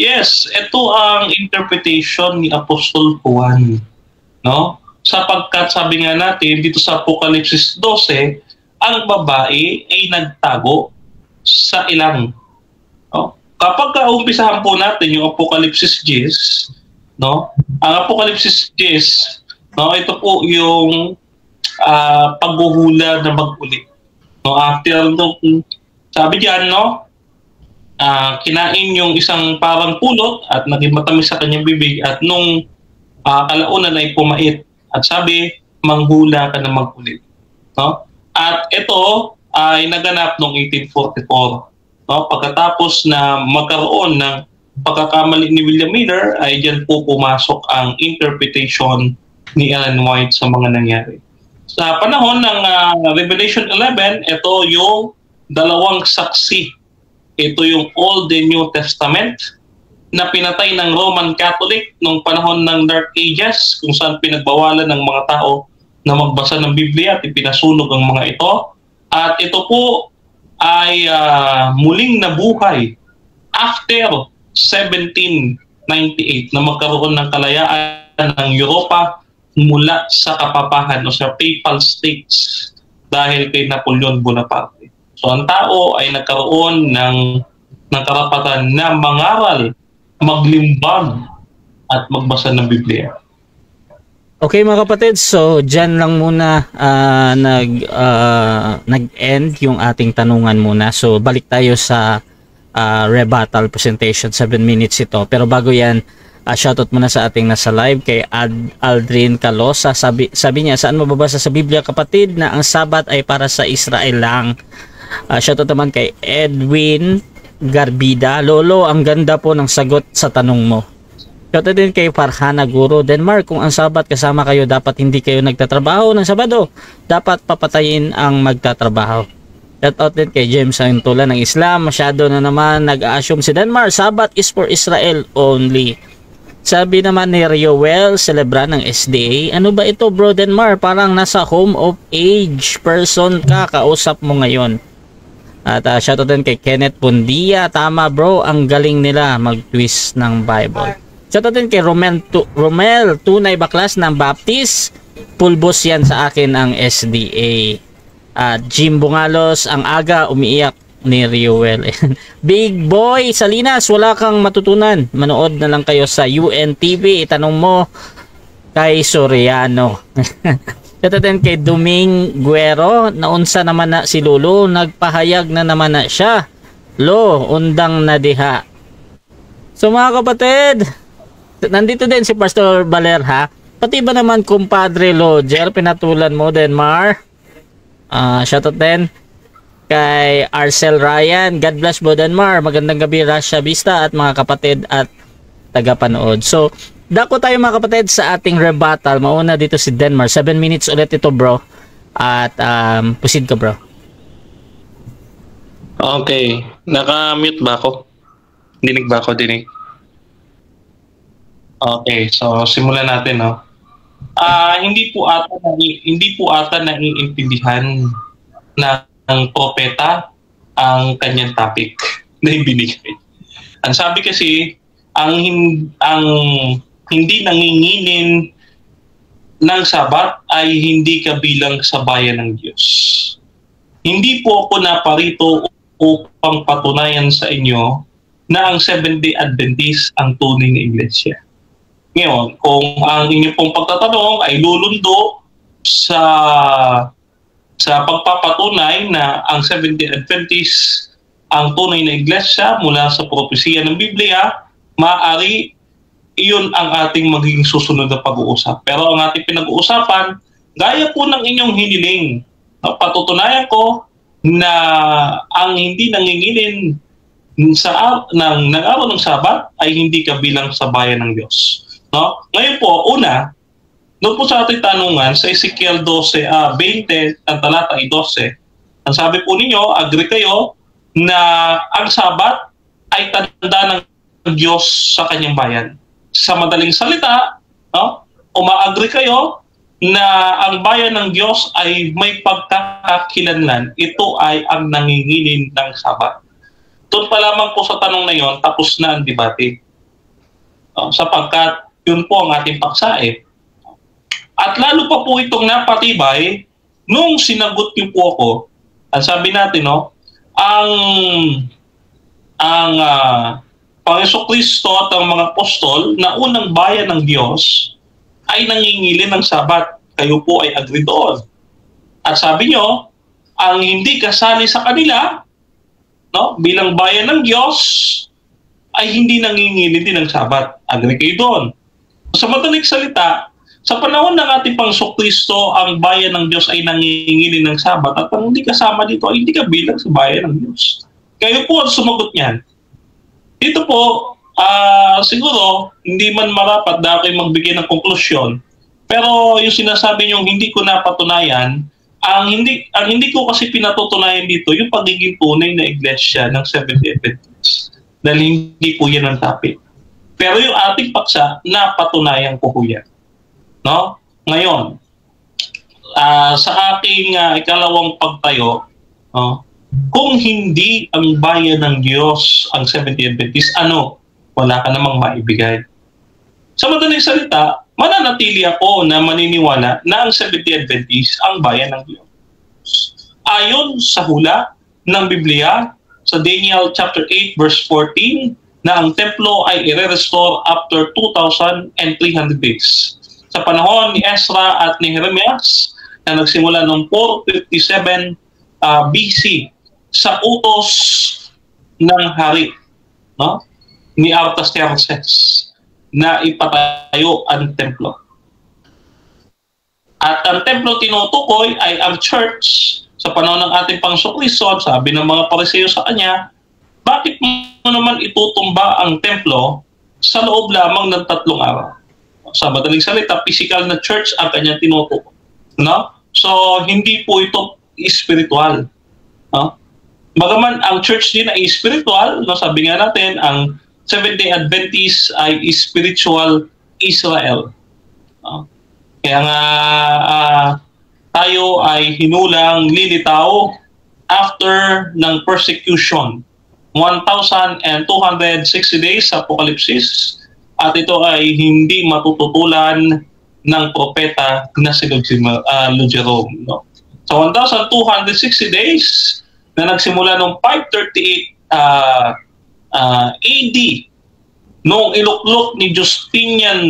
Yes, ito ang interpretation ni Apostol Juan, no? Sapagkat sabi nga natin dito sa Apokalipsis 12, ang babae ay nagtago sa ilang. No? Kapag kaumpisahan po natin yung Apokalipsis 10, no? Ang Apokalipsis 10, no, ito po yung paghuhula na mag-uli. No, after nung sabi diyan, no, kinain yung isang parang pulot at naging matamis sa kanyang bibig, at nung kalaunan ay pumait, at sabi, manghula ka na mag-ulit. No? At ito ay naganap noong 1844. No? Pagkatapos na magkaroon ng pagkakamali ni William Miller, ay dyan po pumasok ang interpretation ni Ellen White sa mga nangyari. Sa panahon ng Revelation 11, ito yung dalawang saksi. Ito yung Old and New Testament na pinatay ng Roman Catholic nung panahon ng Dark Ages, kung saan pinagbawalan ng mga tao na magbasa ng Biblia at ipinasunog ang mga ito. At ito po ay muling nabuhay after 1798 na magkaroon ng kalayaan ng Europa mula sa kapapahan o sa Papal States dahil kay Napoleon Bonaparte. So ang tao ay nagkaroon ng karapatan na mangaral, maglimbag, at magbasa ng Biblia.
Okay mga kapatid, so dyan lang muna nag-end yung ating tanungan muna. So balik tayo sa rebuttal presentation, 7 minutes ito. Pero bago yan, shoutout muna sa ating nasa live kay Aldrin Calosa. Sabi niya, saan mababasa sa Biblia kapatid na ang Sabat ay para sa Israel lang? Shoutout naman kay Edwin Garbida. Lolo, ang ganda po ng sagot sa tanong mo. Shoutout din kay Farhana Guro. Denmark, kung ang Sabat kasama kayo, dapat hindi kayo nagtatrabaho ng Sabado. Dapat papatayin ang magtatrabaho. Shoutout din kay James Santula ng Islam. Masyado na naman nag-assume si Denmark, Sabat is for Israel only. Sabi naman ni Rioel Celebra ng SDA, ano ba ito bro Denmark? Parang nasa home of age person ka, kausap mo ngayon. At shoutout din kay Kenneth Bundia. Tama bro, ang galing nila mag-twist ng Bible. Shoutout din kay Romel, tunay baklas ng Baptist. Pulbos yan sa akin ang SDA. Jim Bungalos, ang aga umiiyak ni Riowel. Big Boy Salinas, wala kang matutunan. Manood na lang kayo sa UNTV. Itanong mo kay Soriano. Katatin kay Duming Guero, naunsa naman na si Lolo, nagpahayag na naman na siya. Lo, undang na diha. So mga kapatid, nandito din si Pastor Baler ha. Pati ba naman kumpadre Roger, pinatulan mo Denmar? Shoutout din kay Arcel Ryan. God bless mo Denmar. Magandang gabi Russia Vista at mga kapatid at tagapanood. So, dako tayo mga kapatid sa ating rebuttal. Mauna dito si Denmar. 7 minutes ulit ito bro. At proceed ka bro.
Okay. Naka-mute ba ako? Dinig ba ako? Dinig. Okay. So, simulan natin, no? Hindi po ata naiintindihan ng propeta ang kanyang topic na ibinigay. Ang sabi kasi, ang hindi nanginginin ng Sabat ay hindi kabilang sa bayan ng Diyos. Hindi po ako naparito upang patunayan sa inyo na ang Seventh-day Adventist ang tunay na iglesia. Ngayon, kung ang inyong pong pagtatanong ay lulundo sa pagpapatunay na ang Seventh-day Adventist ang tunay na iglesia mula sa propesiya ng Biblia, maaari iyon ang ating magiging susunod na pag-uusap. Pero ang ating pinag-uusapan, gaya po ng inyong hiniling, patutunayan ko na ang hindi nanginginin ng araw ng Sabat ay hindi kabilang sa bayan ng Diyos. No? Ngayon po, una, doon po sa ating tanungan sa Ezekiel 20, ang talata ay 12, ang sabi po ninyo, agree kayo na ang Sabat ay tanda ng Diyos sa kanyang bayan. Sa madaling salita, no? Uma-agree kayo na ang bayan ng Diyos ay may pagkakakilanlan. Ito ay ang nanginginin ng Sabat. Doon pa lamang po sa tanong na yon, tapos na ang debate. Sapagkat yun po ang ating paksa eh. At lalo pa po itong napatibay nung sinagot niyo po ako. Ang sabi natin, no, ang Panginoon Kristo at ang mga apostol na unang bayan ng Diyos ay nangingilin ng Sabat. Kayo po ay agree doon. At sabi nyo, ang hindi kasali sa kanila, no, bilang bayan ng Diyos, ay hindi nangingilin din ng Sabat. Agree kayo doon. Sa madaling salita, sa panahon ng ating Panginoon Kristo, ang bayan ng Diyos ay nangingilin ng Sabat at ang hindi kasama dito ay hindi kabilang sa bayan ng Diyos. Kayo po ang sumagot niyan. Dito po, siguro, hindi man marapat na ako'y magbigay ng konklusyon. Pero yung sinasabi niyong hindi ko napatunayan, ang hindi ko kasi pinatutunayan dito, yung pagiging tunay na iglesia ng Seventh-day Adventist. Dahil hindi po yan ang topic. Pero yung ating paksa, napatunayan ko po yan. No? Ngayon, sa aking ikalawang pagtayo, kung hindi ang bayan ng Diyos ang Seventh-day Adventist, wala ka namang maibigay. Sa madaling salita, mananatili ako na maniniwala na ang Seventh-day Adventist ang bayan ng Diyos. Ayon sa hula ng Biblia, sa Daniel chapter 8 verse 14, na ang templo ay i-restore after 2,300 days. Sa panahon ni Ezra at ni Jeremias, na nagsimula noong 457 BC, sa utos ng hari, no, ni Artaxerxes, na ipatayo ang templo. At ang templo tinutukoy ay ang church. Sa panahon ng ating Panginoon Kristo, sabi ng mga Pariseo sa kanya, bakit mo naman itutumba ang templo sa loob lamang ng 3 araw? Sa madaling salita, physical na church ang kanyang tinutukoy. No? So, hindi po ito spiritual. No? Bagaman ang church din ay spiritual, no? Sabi nga natin, ang Seventh-day Adventist ay spiritual Israel. No? Kaya nga tayo ay hinulang lilitaw after ng persecution. 1,260 days sa Apokalipsis, at ito ay hindi matututulan ng propeta na si Jerome. No? So 1,260 days na nagsimula noong 538 AD, noong iluklok ni Justinian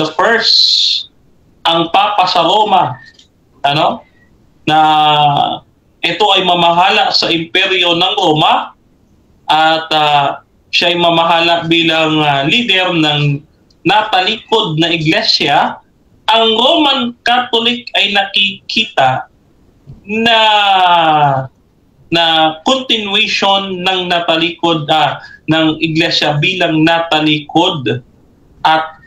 the First, ang Papa sa Roma, na ito ay mamahala sa imperyo ng Roma at siya ay mamahala bilang leader ng natalikod na iglesia. Ang Roman Catholic ay nakikita na continuation ng natalikod ng iglesia bilang natalikod at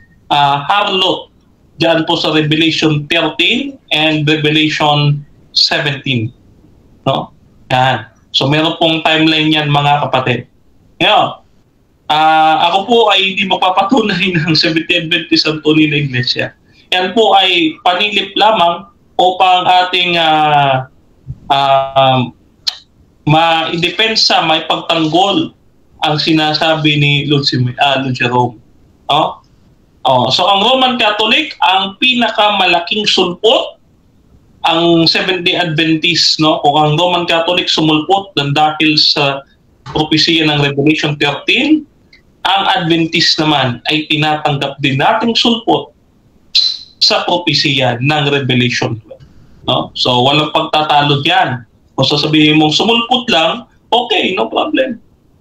harlot diyan po sa Revelation 13 and Revelation 17. No? Yan. So meron pong timeline yan, mga kapatid. Ngayon, ako po ay hindi mapapatunay ng Seventh-day Adventist ang tunay na iglesia. Yan po ay panilip lamang upang ating maidepensa, may pagtanggol ang sinasabi ni Lord Jerome. No? So ang Roman Catholic, ang pinakamalaking sulpot, ang Seventh-day Adventist, no? Kung ang Roman Catholic sumulpot dahil sa propesya ng Revelation 13, ang Adventist naman ay tinatanggap din nating sulpot sa propesya ng Revelation 12. No? So walang pagtatalo diyan. Kung sasabihin mong sumulpot lang, okay, no problem.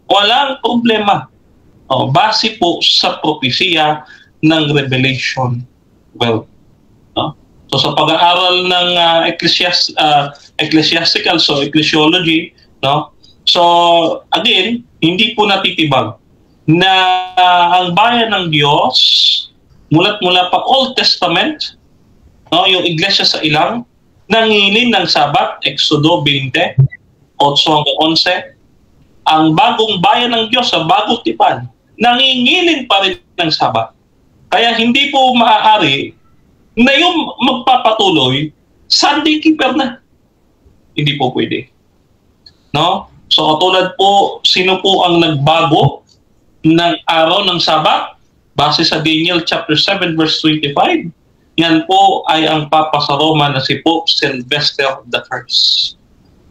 Walang problema. Base po sa propesya ng Revelation 12. No? So sa pag-aaral ng ecclesiastical, so ecclesiology, no? So again, hindi po natitibag na ang bayan ng Diyos mula pa Old Testament, no, yung iglesia sa ilang nangingilin ng Sabat, Exodo 20, 8-11, ang bagong bayan ng Diyos sa bagong tipan, nangingilin pa rin ng Sabat. Kaya hindi po maaari na yung magpapatuloy, Sunday keeper na. Hindi po pwede. No? So katulad po, sino po ang nagbago ng araw ng Sabat? Base sa Daniel chapter 7 verse 25, yan po ay ang Papa sa Roma na si Pope Sylvester I.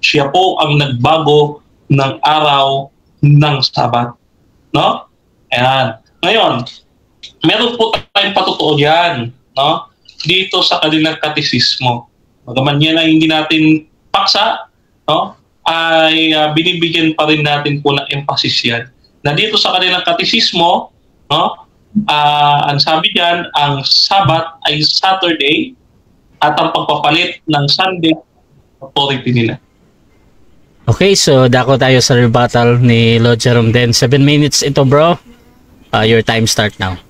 Siya po ang nagbago ng araw ng Sabat. No? Ayan. Ngayon, meron po tayong patutuo yan, no? Dito sa kanilang katisismo. Bagaman yan ay hindi natin paksa, no? Ay binibigyan pa rin natin po ng emphasis yan. Na dito sa kanilang katisismo, no? Ang sabi diyan, ang Sabat ay Saturday at ang pagpapalit ng Sunday authority nila.
Okay, so dako tayo sa rebuttal ni Lord Jerome then. 7 minutes ito, bro. Your time start now.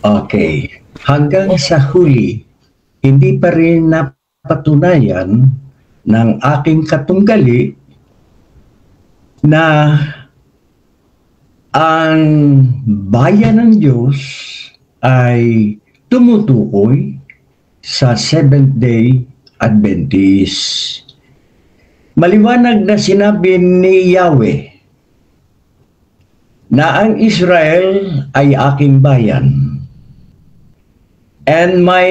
Okay. Hanggang sa huli, hindi pa rin napatunayan ng aking katunggali na ang bayan ng Diyos ay tumutukoy sa Seventh-day Adventist. Maliwanag na sinabi ni Yahweh na ang Israel ay aking bayan. And my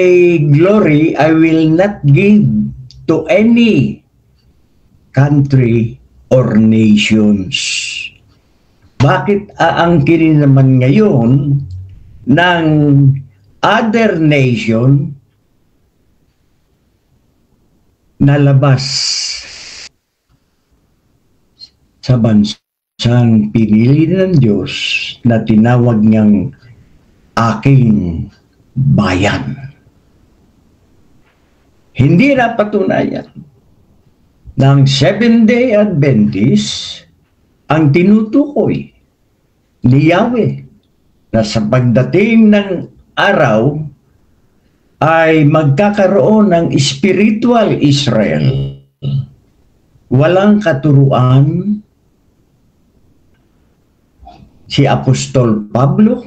glory I will not give to any country or nations. Bakit aangkinin naman ngayon ng other nation na labas sa bansang pinili ng Diyos na tinawag niyang aking bayan? Hindi napatunayan ng Seventh-day Adventist ang tinutukoy ni Yahweh na sa pagdating ng araw ay magkakaroon ng spiritual Israel. Walang katuruan si Apostol Pablo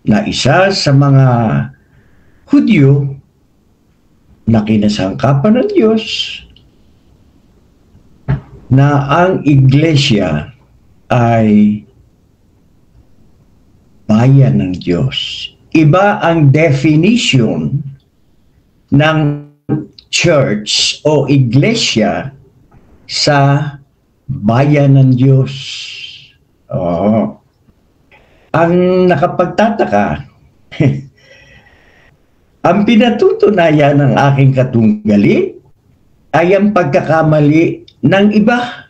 na isa sa mga Hudyo na kinasangkapan ng Diyos na ang iglesia ay bayan ng Diyos. Iba ang definition ng church o iglesia sa bayan ng Diyos. Oo. Ang nakapagtataka, ang pinatutunayan ng aking katunggali ay ang pagkakamali ng iba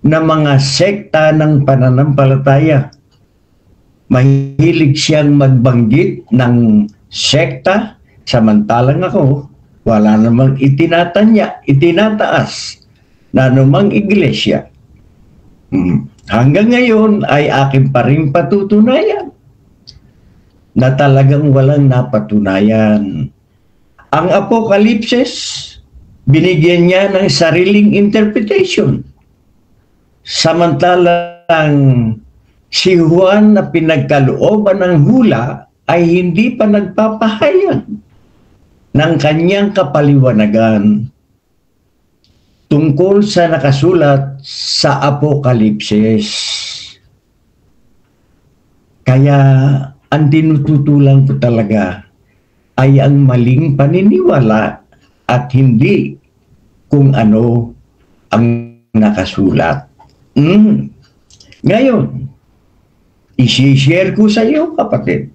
na mga sekta ng pananampalataya. Mahilig siyang magbanggit ng sekta, samantalang ako, wala namang itinataas na anumang iglesia. Hanggang ngayon ay aking pa rin patutunayan na talagang walang napatunayan. Ang Apokalipsis, binigyan niya ng sariling interpretation. Samantalang si Juan na pinagkalooban ng hula ay hindi pa nagpapahayag ng kanyang kapaliwanagan tungkol sa nakasulat sa Apokalipsis. Kaya ang tinututulan ko talaga ay ang maling paniniwala at hindi kung ano ang nakasulat. Ngayon, isi-share ko sa iyo, kapatid,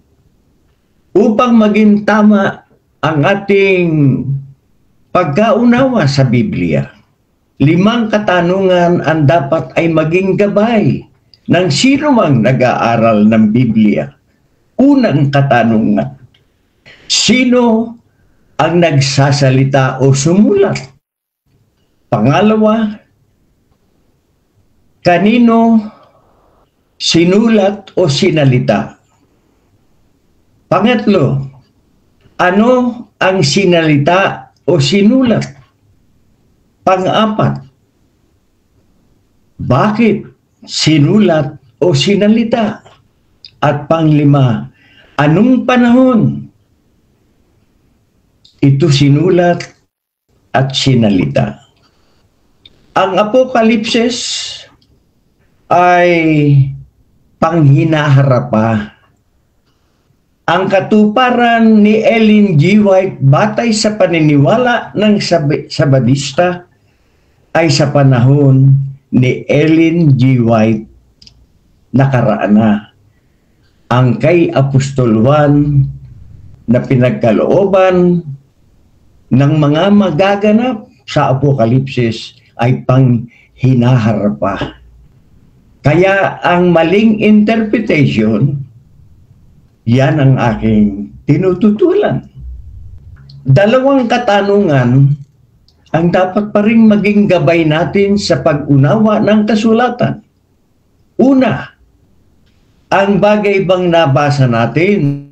upang maging tama ang ating pagkaunawa sa Biblia. 5 katanungan ang dapat ay maging gabay ng sino mang nag-aaral ng Biblia. Unang katanungan, sino ang nagsasalita o sumulat? Pangalawa, kanino sinulat o sinalita? Pangatlo, ano ang sinalita o sinulat? Pang-apat, bakit sinulat o sinalita? At pang-5, anong panahon ito sinulat at sinalita? Ang Apokalipsis ay panghinaharap pa. Ang katuparan ni Ellen G. White batay sa paniniwala ng Sabadista ay sa panahon ni Ellen G. White nakaraan na. Ang kay Apostol Juan na pinagkalooban ng mga magaganap sa Apokalipsis ay panghinaharap pa. Kaya ang maling interpretation, yan ang aking tinututulan. 2 katanungan ang dapat pa rin maging gabay natin sa pag-unawa ng kasulatan. Una, ang bagay bang nabasa natin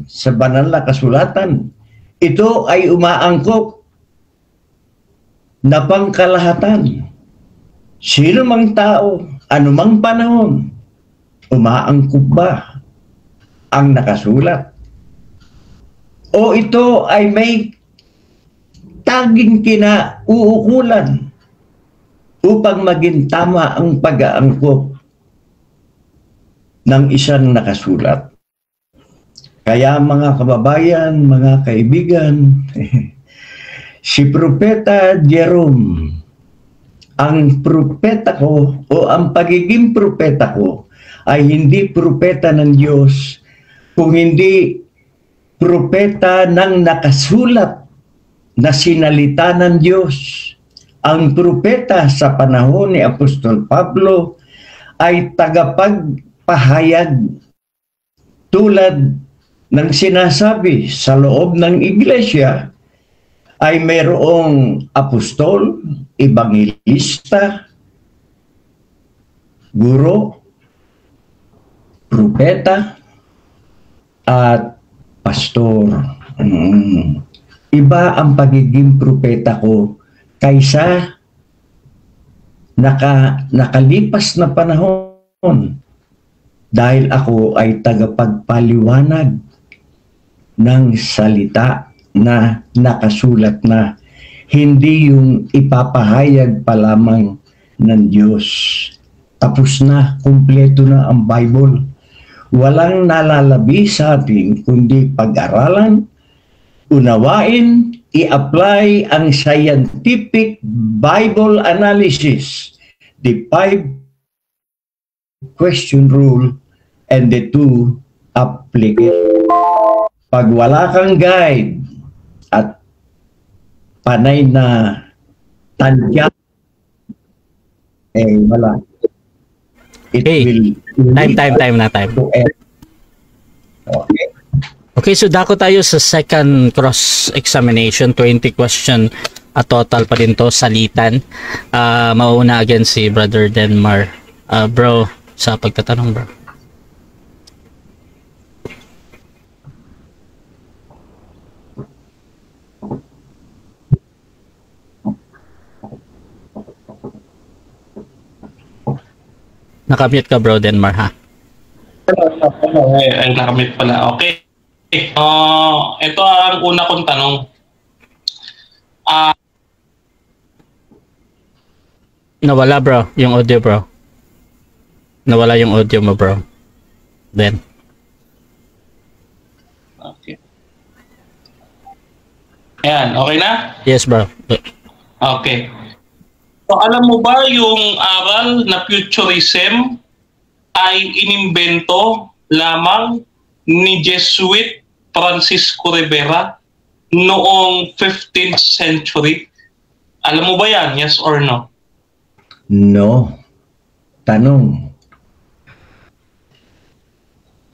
sa banal na kasulatan, ito ay umaangkop na pangkalahatan. Sino mang tao, anumang panahon, umaangkop ba ang nakasulat? O ito ay may taging kinauukulan upang maging tama ang pag-aangkop ng isang nakasulat? Kaya mga kababayan, mga kaibigan, si Propeta Jerome, ang propeta ko o ang pagiging propeta ko ay hindi propeta ng Diyos, kung hindi propeta ng nakasulat na sinalita ng Diyos. Ang propeta sa panahon ni Apostol Pablo ay tagapagpahayag tulad ng sinasabi sa loob ng iglesia ay mayroong apostol, ebanghelista, guro, propeta, at pastor. Iba ang pagiging propeta ko kaysa nakalipas na panahon, dahil ako ay tagapagpaliwanag ng salita na nakasulat na, hindi yung ipapahayag pa lamang ng Diyos. Tapos na, kumpleto na ang Bible. Walang nalalabi sa atin kundi pag-aralan, unawain, i-apply ang scientific Bible analysis, the 5-question rule, and the 2 application. Pag wala kang guide at panay na tandya, wala. It
Hey,
will
time na.
Okay.
Okay, so dako tayo sa second cross-examination, 20 question at total pa din to, salitan. Mauuna again si Brother Denmar. Bro, sa pagtatanong bro. Nakamute ka bro Denmar ha?
Ay, nakamute pala. Okay. Ito ang una kong tanong.
Nawala bro, yung audio bro. Nawala yung audio mo bro. Then.
Okay. Ayan, okay na?
Yes bro.
Okay. So, alam mo ba yung aral na futurism ay inimbento lamang ni Jesuit Francisco Rivera noong 15th century? Alam mo ba yan? Yes or no?
No. Tanong.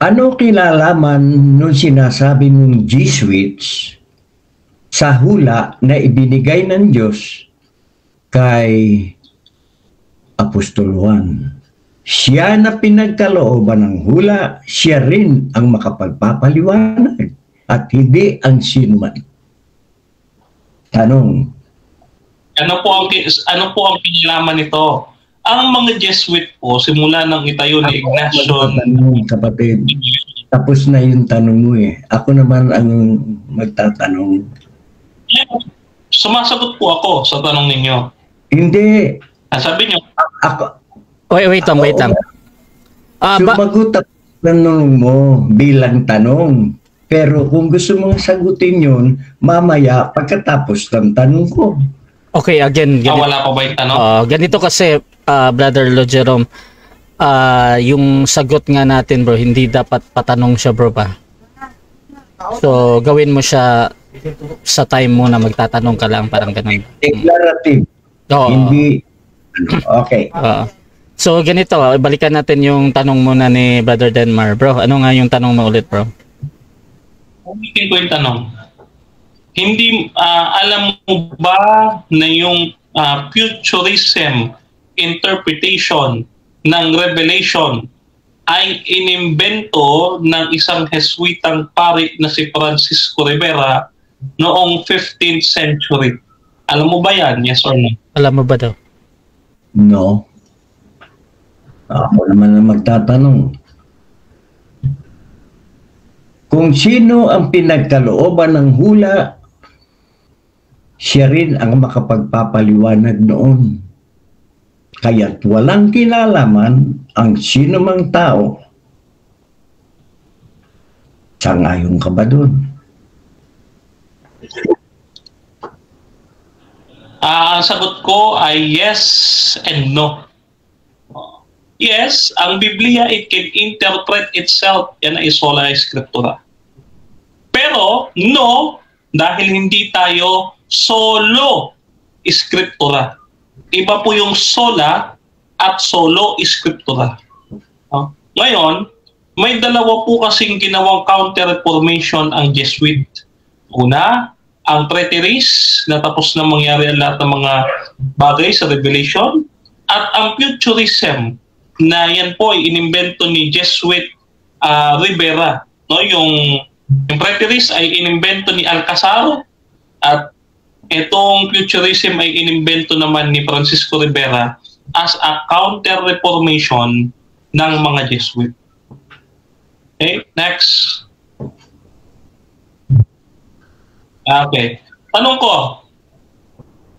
Ano kinalaman nung sinasabi mong Jesuits sa hula na ibinigay ng Diyos kay Apostol Juan? Siya na pinagkalooban ng hula, siya rin ang makapagpapaliwanag at hindi ang sinuman. Tanong.
Ano po ang kinalaman nito? Ang mga Jesuit po, simula nang itayo ni Ignacio.
Kapatid, tapos na yung tanong mo eh. Ako naman ang magtatanong.
Sumasagot po ako sa tanong ninyo.
Hindi.
Sabi nyo,
Ako,
Wait lang.
sumagot ako sa tanong mo bilang tanong. Pero kung gusto mong sagutin yun, mamaya pagkatapos ng tanong ko.
Okay, again.
wala pa ba yung tanong?
Ganito kasi, Brother Lo Jerome, yung sagot nga natin bro, hindi dapat patanong siya bro pa. So, gawin mo siya sa time mo na magtatanong ka lang, parang ganun.
Declarative.
Oo.
Hindi. Okay.
So, ganito, balikan natin yung tanong muna ni Brother Denmar. Bro, ano nga yung tanong mo ulit bro?
Ulitin ko yung tanong. Hindi, alam mo ba na yung futurism interpretation ng Revelation ay inimbento ng isang Jesuitang pari na si Francisco Rivera noong 15th century? Alam mo ba yan? Yes or no?
Alam mo ba daw?
No. Ako naman ang magtatanong. Kung sino ang pinagkalooban ng hula, siya rin ang makapagpapaliwanag noon. Kaya't walang kinalaman ang sino mang tao. Sangayon ka ba dun?
Ang sagot ko ay yes and no. Yes, ang Biblia, it can interpret itself. Yan ay sola escritura. Pero, no, dahil hindi tayo solo escritura. Iba po yung sola at solo escritura. Ngayon, may dalawa po kasing ginawang counter-reformation ang Jesuit. Una, ang preteris, na tapos na mangyari ang lahat ng mga bagay sa Revelation, at ang futurism, na yan po ay inimbento ni Jesuit Rivera. No? Yung preteris ay inimbento ni Alcazar, at itong futurism ay inimbento naman ni Francisco Rivera as a counter-reformation ng mga Jesuit. Okay, next. Okay. Tanong ko,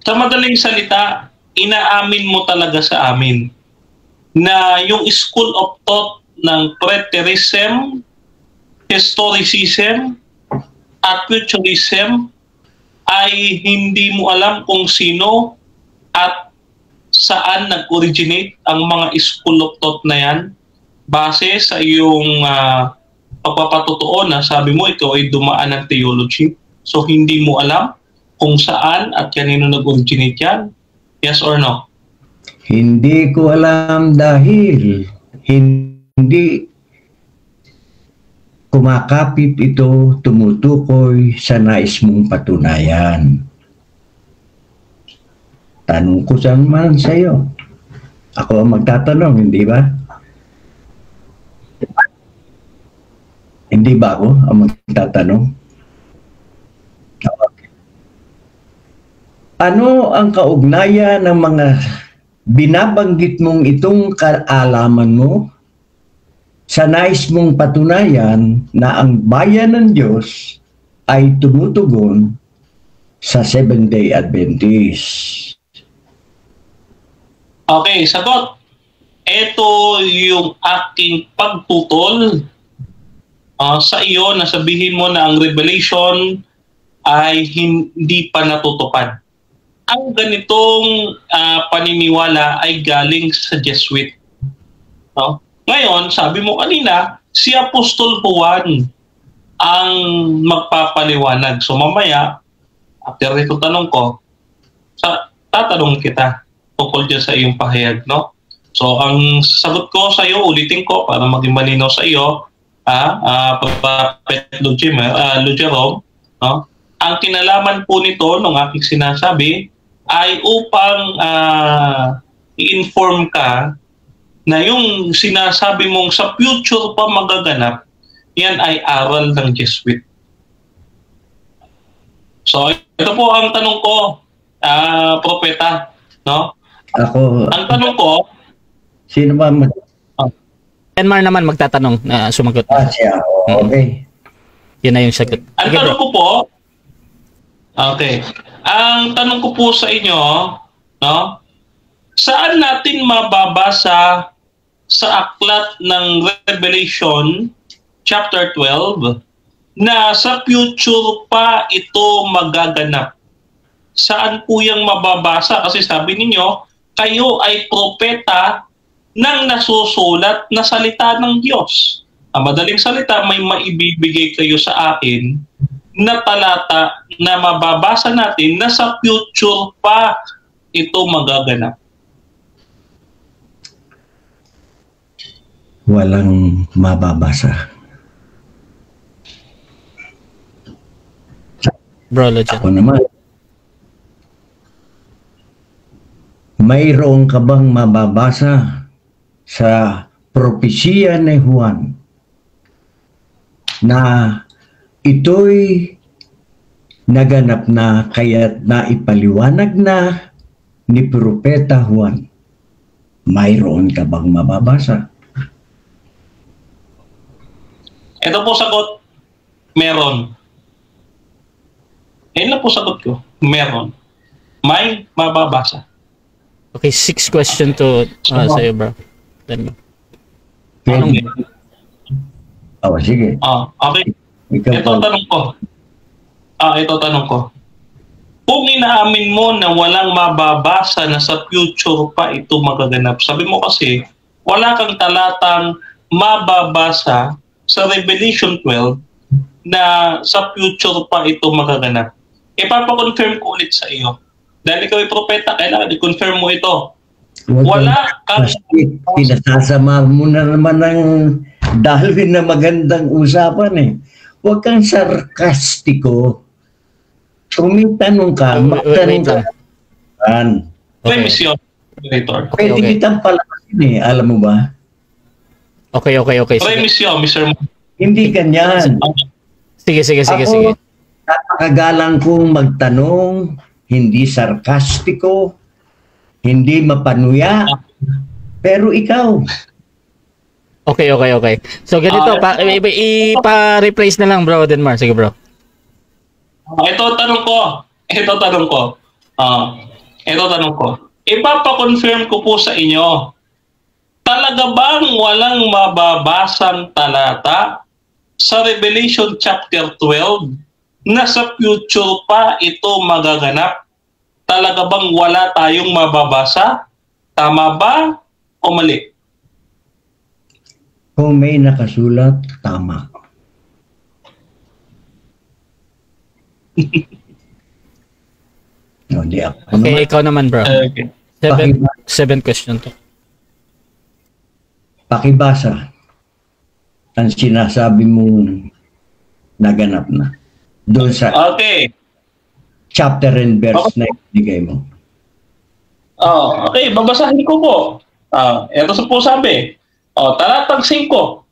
sa madaling salita, inaamin mo talaga sa amin na yung school of thought ng preterism, historicism, at futurism ay hindi mo alam kung sino at saan nag-originate ang mga school of thought na yan base sa iyong pagpapatotoo na sabi mo ikaw ay dumaan ng theology. So hindi mo alam kung saan at kanino nag-originate yan? Yes or no?
Hindi ko alam dahil hindi kumakapit ito, tumutukoy sa nais mong patunayan. Tanong ko naman sa iyo. Ako ang magtatanong, hindi ba? Hindi ba ako ang magtatanong? Ano ang kaugnayan ng mga binabanggit mong itong kaalaman mo sa nais mong patunayan na ang bayan ng Diyos ay tumutugon sa Seventh-day Adventist?
Okay, sagot. Ito yung aking pagtutol sa iyo na sabihin mo na ang revelation ay hindi pa natutupad. Ang ganitong paniniwala ay galing sa Jesuit. No? Ngayon, sabi mo kanina, si Apostol Juan ang magpapaliwanag. So mamaya, after ito tanong ko, tatanong kita tungkol dyan sa iyong pahayag. No? So ang sagot ko sa iyo, ulitin ko para maging malinaw sa iyo, Prophet Lugerom, no? Ang kinalaman po nito nung aking sinasabi ay upang i-inform ka na yung sinasabi mong sa future pa magaganap, yan ay aral ng Jesuit. So ito po ang tanong ko, Propeta, no? Ang tanong ko,
sino ba
Denmar naman magtatanong na sumagot.
Siya. Okay.
Yun na yung sagot.
Ang tanong ko po, okay. Ang tanong ko po sa inyo, no? Saan natin mababasa sa aklat ng Revelation chapter 12 na sa future pa ito magaganap? Saan po yung mababasa? Kasi sabi ninyo, kayo ay propeta ng nasusulat na salita ng Diyos. Ang madaling salita, may maibibigay kayo sa akin na talata na mababasa natin na sa future pa ito magaganap.
Walang mababasa.
Bro, legit.
Ako naman. Mayroon ka bang mababasa sa propesya ni Juan na ito'y naganap na kaya't naipaliwanag na ni Propeta Juan? Mayroon ka bang mababasa?
Ito po sagot, meron. Yan lang po sagot ko, meron. May mababasa.
Okay, 6 question to sa'yo, bro. Then,
Pwede. Sige.
Okay.
Ikaw
Ito tanong ko. Ito tanong ko. Kung inaamin mo na walang mababasa na sa future pa ito magaganap, sabi mo kasi wala kang talatang mababasa sa Revelation 12 na sa future pa ito magaganap. Ipapakonfirm ko ulit sa iyo. Dahil ikaw ay propeta, kailangan i-confirm mo ito. Wala kang...
Pinasasama mo na naman ng dahil na magandang usapan eh. Huwag kang sarkastiko. Tumitanong ka, magtanong ka.
May misyon, Director.
Pwede kitang palasin eh, alam mo ba?
Okay.
May misyon, Mr.
Hindi ganyan.
Sige.
Ako, napakagalang kong magtanong, hindi sarkastiko, hindi mapanuya, pero ikaw.
Okay. So ganito, ipa-replace na lang, bro, Denmar. Sige, bro.
Ito tanong ko. Ipapakonfirm ko po sa inyo. Talaga bang walang mababasang talata sa Revelation chapter 12 na sa future pa ito magaganap? Talaga bang wala tayong mababasa? Tama ba o mali?
Kung may nakasulat, tama. No, di ako.
Okay, ikaw naman, bro.
Okay.
Seven question to.
Pakibasa ang sinasabi mong naganap na. Doon sa
Okay.
chapter and verse na ibigay mo.
Okay, babasahin ko po. Ito sa po sabi. Talatang 5.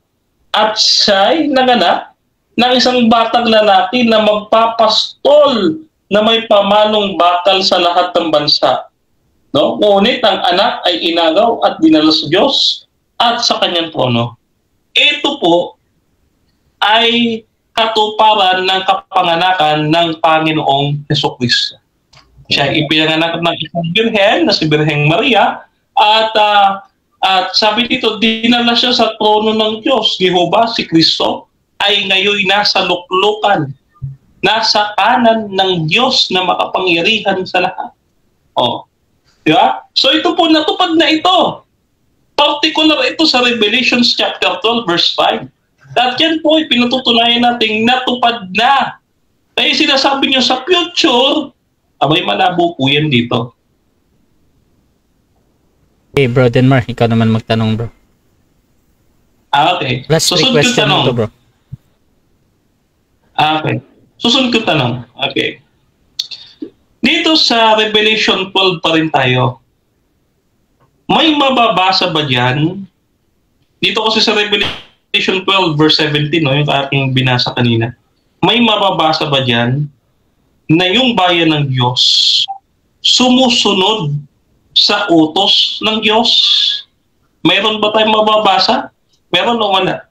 At siya'y naganap ng isang batang lalaki na magpapastol na may pamanong bakal sa lahat ng bansa. No? Ngunit ang anak ay inagaw at dinala sa Diyos at sa kanyang trono. Ito po ay katuparan ng kapanganakan ng Panginoong Jesucristo. Siya ay ipinanganak ng isang birhen na si Birheng Maria at sabi dito, dinala siya sa trono ng Diyos. Jehovah, si Kristo, ay ngayon nasa luklukan, nasa kanan ng Diyos na makapangyarihan sa lahat. Diba? So ito po, natupad na ito. Particular ito sa Revelation chapter 12 verse 5. At yan po, pinatutunayan natin natupad na. Kaya sinasabi nyo sa future, abay malabo po yan dito.
Okay, bro, Denmar, ikaw naman magtanong, bro.
Okay.
Last three
Susunod ko
question
tanong.
to, bro.
Okay. Susunod ko tanong. Okay. Dito sa Revelation 12 pa rin tayo. May mababasa ba dyan? Dito kasi sa Revelation 12 verse 17, no, yung aking binasa kanina. May mababasa ba dyan na yung bayan ng Diyos sumusunod sa utos ng Diyos? Mayroon ba tayong mababasa? Meron o wala?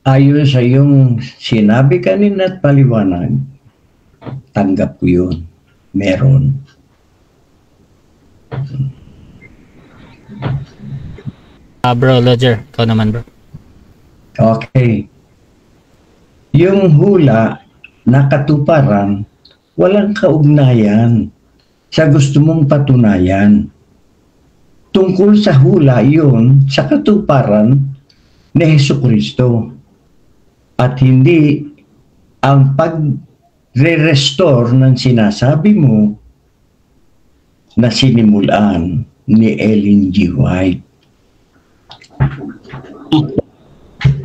Ayon sa iyong sinabi kanina at paliwanag, tanggap ko yun. Meron.
Bro, Roger, ikaw naman, bro.
Okay. Yung hula na katuparan, walang kaugnayan sa gusto mong patunayan. Tungkol sa hula yun sa katuparan ni Jesucristo. At hindi ang pag-restore ng sinasabi mo na sinimulan ni Ellen G. White.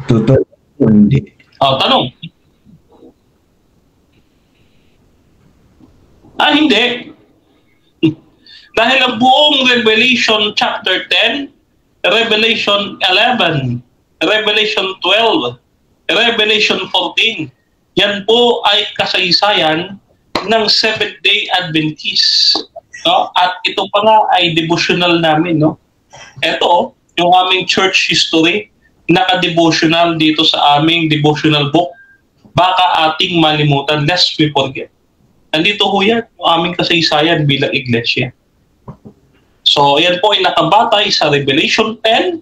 Totoo o hindi?
Tanong. Hindi. Dahil ang buong Revelation chapter 10, Revelation 11, Revelation 12, Revelation 14, yan po ay kasaysayan ng Seventh-day Adventist. No? At ito pa nga ay devotional namin. No? Ito, yung aming church history, naka-devotional dito sa aming devotional book. Baka ating malimutan, lest we forget. Nandito ho yan, yung aming kasaysayan bilang iglesia. So, yan po ay nakabatay sa Revelation 10,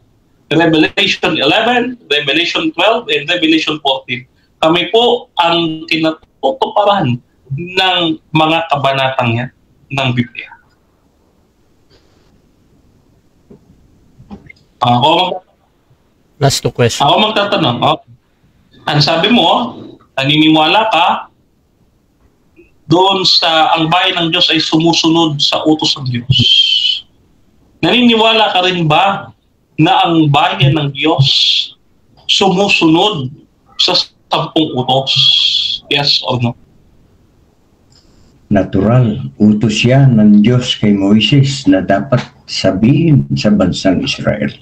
Revelation 11, Revelation 12, and Revelation 14. Kami po ang kinatutuparan ng mga kabanatang yan ng Biblia.
Last two questions.
Ako magtatanong. Ang sabi mo, naniniwala ka doon sa ang bayan ng Diyos ay sumusunod sa utos ng Diyos. Naniniwala ka rin ba na ang bayan ng Diyos sumusunod sa 10 utos? Yes or no?
Natural. Utos yan ng Diyos kay Moises na dapat sabihin sa bansang Israel.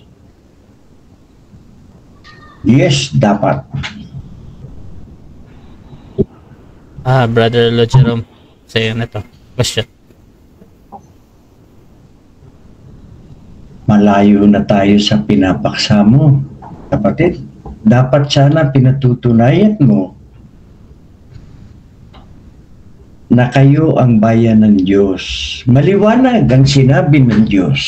Yes, dapat.
Brother Jerome, sa'yo na to. Question.
Malayo na tayo sa pinapaksa mo, kapatid. Dapat sana pinatutunayan mo na kayo ang bayan ng Diyos. Maliwanag ang sinabi ng Diyos.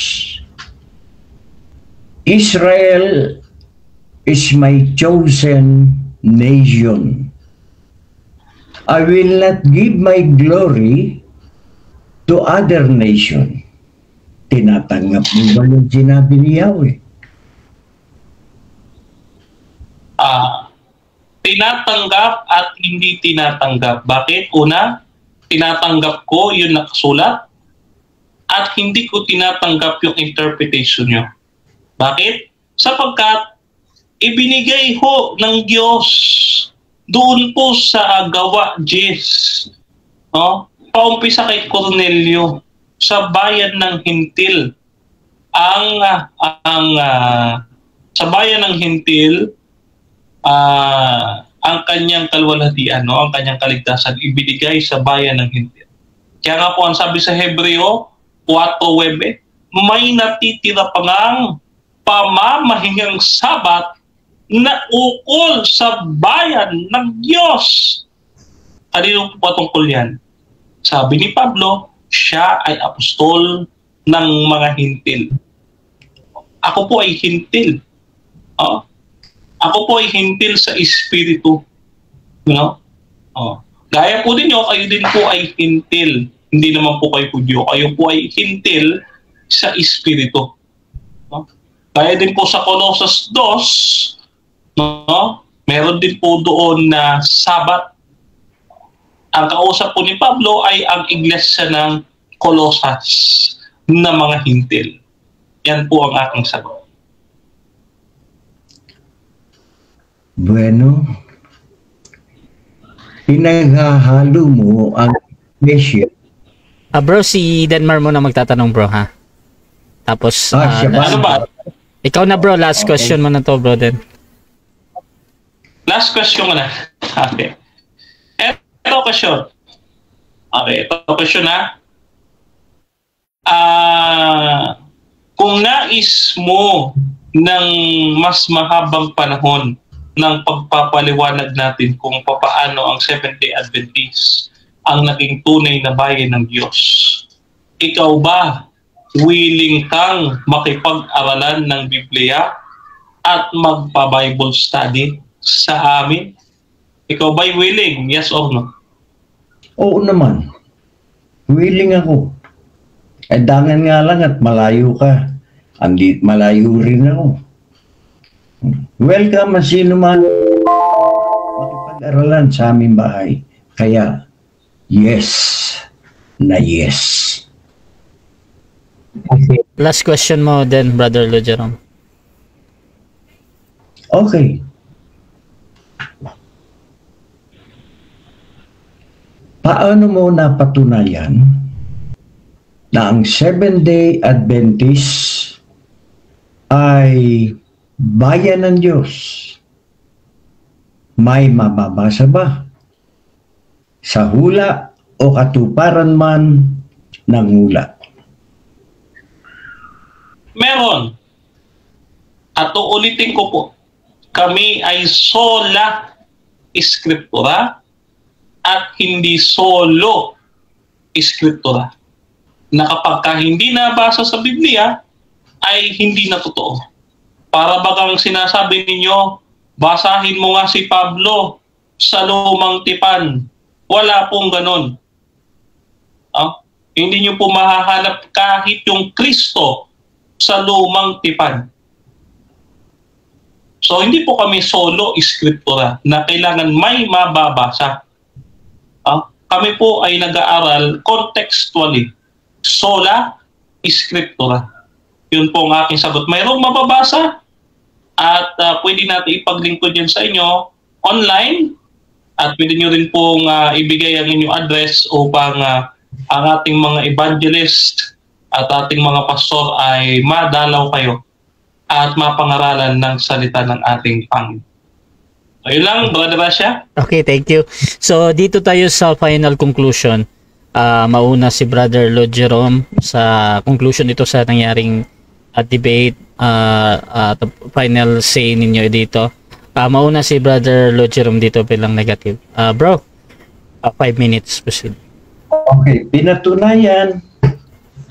Israel is my chosen nation. I will not give my glory to other nation. Tinatanggap mo ba yung sinabi ni Yahweh?
Tinatanggap at hindi tinatanggap. Bakit? Una, tinatanggap ko yung nakasulat at hindi ko tinatanggap yung interpretation nyo. Bakit? Sapagkat ibinigay ho ng Diyos doon po sa Gawa 10, no? Paumpisa kay Cornelio sa bayan ng Hintil. Sa bayan ng Hintil, ang kanyang kalwalhatian, no? Ang kanyang kaligtasan ibinigay sa bayan ng Hintil. Kaya nga po ang sabi sa Hebreo 4:9, may natitira pa ngang pamamahingang Sabat na ukol sa bayan ng Diyos. Kanino po patungkol yan? Sabi ni Pablo, siya ay apostol ng mga Hintil. Ako po ay Hintil. Ako po ay Hintil sa Espiritu. Gaya po din nyo, kayo din po ay Hintil. Hindi naman po kayo Hudyo. Kayo po ay Hintil sa Espiritu. Gaya din po sa Colossus 2, meron din po doon na Sabat. Ang kausap po ni Pablo ay ang iglesia ng Colossus na mga Hintil. Yan po ang aking sagot.
Bueno, pinaghahalo mo ang iglesia.
Bro, si Denmar muna magtatanong, bro, ha? Tapos,
siya ba?
Ano ba?
ikaw na, bro. Last question mo na to, bro, then.
Last question mo na. Okay. Ito question. Okay, ito question na. Kung nais mo ng mas mahabang panahon ng pagpapaliwanag natin kung papaano ang Seventh-day Adventist ang naging tunay na bayan ng Diyos, ikaw ba willing kang makipag-aralan ng Biblia at magpa-Bible study sa amin? Ikaw ba'y willing? Yes or no?
Oo naman. Willing ako. Dangan nga lang at malayo ka. Malayo rin ako. Welcome sino man makipag-aralan sa aming bahay. Kaya, yes na yes.
Last question mo then, Brother Lujerom.
Okay. Paano mo napatunayan na ang Seventh-day Adventist ay bayan ng Diyos? May mababasa ba sa hula o katuparan man ng hula?
Meron. At uulitin ko po, kami ay sola Scriptura at hindi solo Scriptura. Na kapag hindi nabasa sa Biblia, ay hindi na totoo. Para bagang sinasabi ninyo, basahin mo nga si Pablo sa Lumang Tipan. Wala pong ganon. Hindi nyo po mahahanap kahit yung Kristo sa Lumang Tipan. So hindi po kami solo Scriptura na kailangan may mababasa. Kami po ay nag-aaral contextually. Sola Scriptura. Yun po ang aking sagot. Mayroong mababasa at pwede natin ipaglingkod yan sa inyo online at pwede nyo rin pong ibigay ang inyong address upang ang ating mga evangelist at ating mga pastor ay madalaw kayo at mapangaralan ng salita ng ating Panginoon. So, yun lang, Brother Rasha.
Okay, thank you. So, dito tayo sa final conclusion. Mauna si Brother Lord Jerome sa conclusion dito sa nangyaring debate, final say ninyo dito. Mauna si Brother Lord Jerome dito bilang negative. Bro, 5 minutes, proceed.
Okay, pinatunayan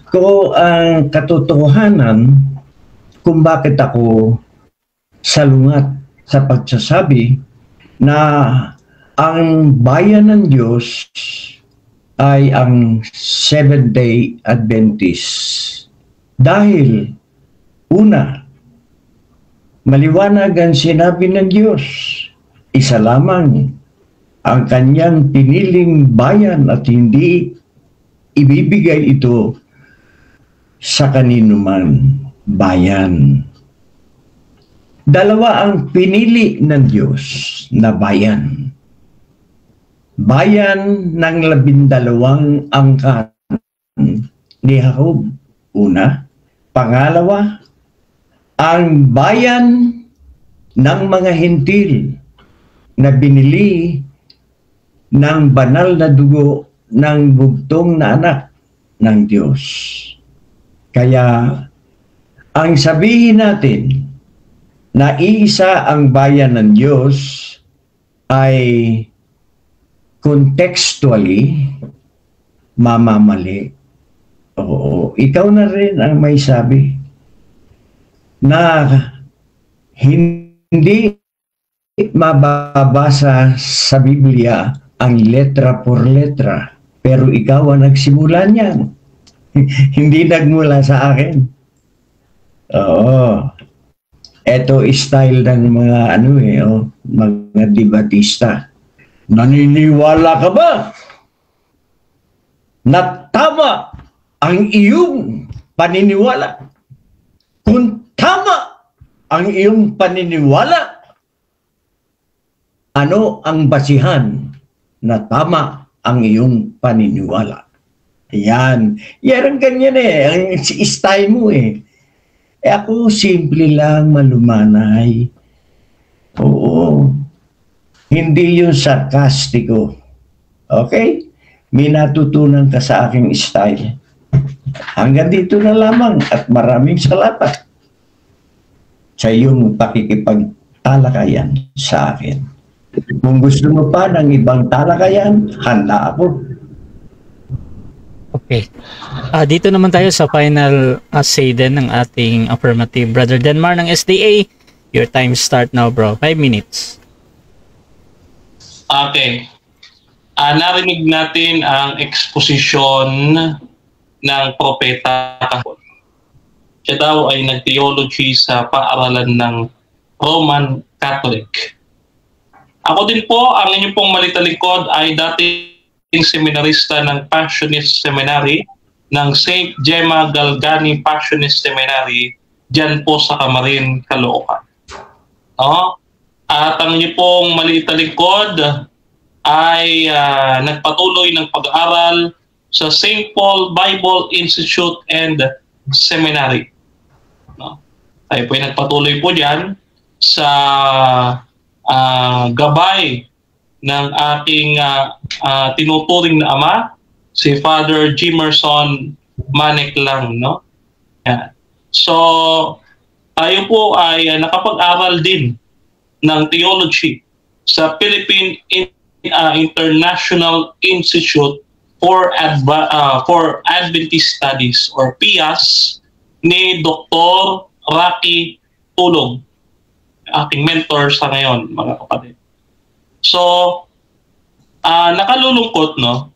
ko ang katotohanan kung bakit ako salungat sa pagsasabi na ang bayan ng Diyos ay ang Seventh-day Adventist. Dahil, una, maliwanag ang sinabi ng Diyos, isa lamang ang kanyang piniling bayan at hindi ibibigay ito sa kanino man bayan. Dalawa ang pinili ng Diyos na bayan. Bayan ng 12 angkan ni Jacob. Una. Pangalawa, ang bayan ng mga hintil na binili ng banal na dugo ng bugtong na anak ng Diyos. Kaya, ang sabihin natin na iisa ang bayan ng Diyos ay contextually mamamali. Oo, ikaw na rin ang may sabi na hindi mababasa sa Biblia ang letra por letra, pero ikaw ang nagsimula niyan. Hindi nagmula sa akin. Oo. Ito style ng mga mga debatista. Naniniwala ka ba na tama ang iyong paniniwala? Kung tama ang iyong paniniwala, ano ang basihan na tama ang iyong paniniwala? Yan. Yan ang ganyan ang style mo ako simple lang, malumanay. Oo. Hindi yun sarkastiko. Okay? May natutunan ka sa aking style. Hanggang dito na lamang at maraming salamat sa iyong pakikipagtalakayan sa akin. Kung gusto mo pa ng ibang talakayan, handa ako.
Okay. Dito naman tayo sa final say din ng ating affirmative. Brother Denmar ng SDA, your time start now, bro. 5 minutes.
Okay. Narinig natin ang exposition ng propeta kahapon. Siya daw ay nag-theology sa paaralan ng Roman Catholic. Ako din po, ang inyong pong malitalikod ay dating seminarista ng Passionist Seminary ng St. Gemma Galgani Passionist Seminary dyan po sa Camarin, Caloocan. No? At ang inyong pong malitalikod ay nagpatuloy ng pag-aaral sa St. Paul Bible Institute and Seminary. No? Tayo po ay nagpatuloy po dyan sa gabay ng ating tinuturing na ama, si Father Jimerson Manek lang, no? Yan. So, tayo po ay nakapag-aral din ng theology sa Philippine International Institute for Adventist Studies or PIAS ni Dr. Rocky Tulog, aking mentor sa ngayon, mga kapatid. So, nakalulungkot, no?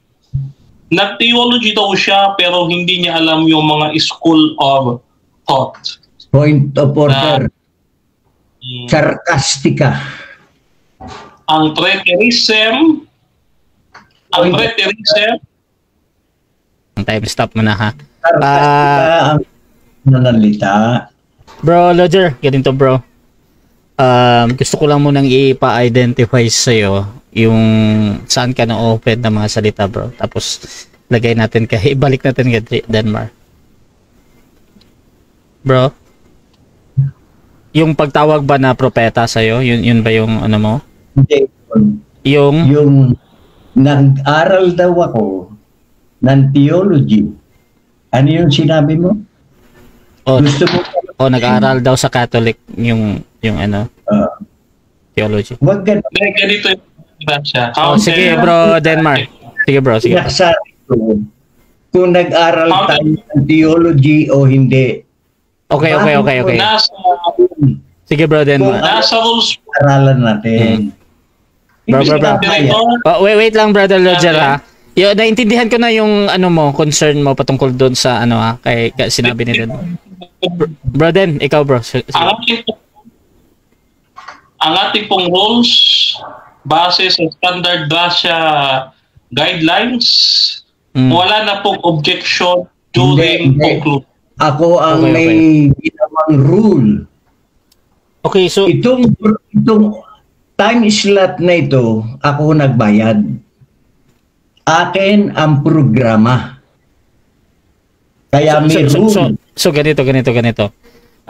Nag-theology daw siya pero hindi niya alam yung mga school of thought.
Point of order. Sarkastika.
Ang preterism, ang
time stop mo na, ha?
Sarkastika ang nanalita.
Bro, Roger, ganito bro. Gusto ko lang munang ipa-identify sa'yo yung saan ka na-open ng mga salita, bro. Tapos, lagay natin ibalik natin kay Denmar. Bro, yung pagtawag ba na propeta sa'yo, yun ba yung ano mo?
Hindi. Yung nag-aral daw ako ng theology. Ano yung sinabi mo? Gusto mo
nag-aaral daw sa Catholic yung ano? Theology.
Wag ganito.
Ganito yung siya.
Sige bro, Denmar. Sige bro, sige.
Kung nag-aral tayo ng theology o hindi.
Okay. Sige bro, Denmar.
Nasa rules.
Aralan natin.
Bro,
Hindi
bro, bro.
ka bayad.
Oh, wait lang, Brother Roger, ha? Naintindihan ko na yung ano mo, concern mo patungkol doon sa ano kay sinabi ni Den. Bro Den, ikaw bro.
Ang ating pong rules base sa standard Russia guidelines, wala na pong objection during
Hindi.
conclusion.
Ako ang
Okay.
may ginawang rule.
Okay, so
Itong time slot na ito, ako nagbayad. Akin ang programa. Kaya may rule.
so ganito.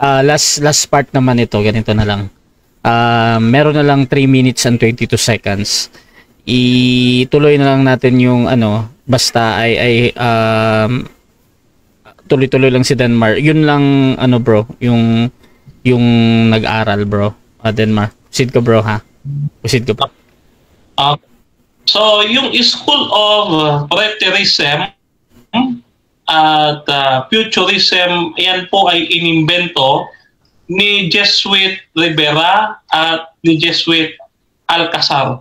Last part naman ito, ganito na lang. Meron na lang 3 minutes and 22 seconds. Ituloy na lang natin yung ano, basta ay tuloy-tuloy lang si Denmark. Yun lang ano bro, yung nag-aral bro. Denmark. Proceed ka bro ha. Proceed ka bro.
So, yung School of Preterism at Futurism, yan po ay inimbento ni Jesuit Rivera at ni Jesuit Alcazar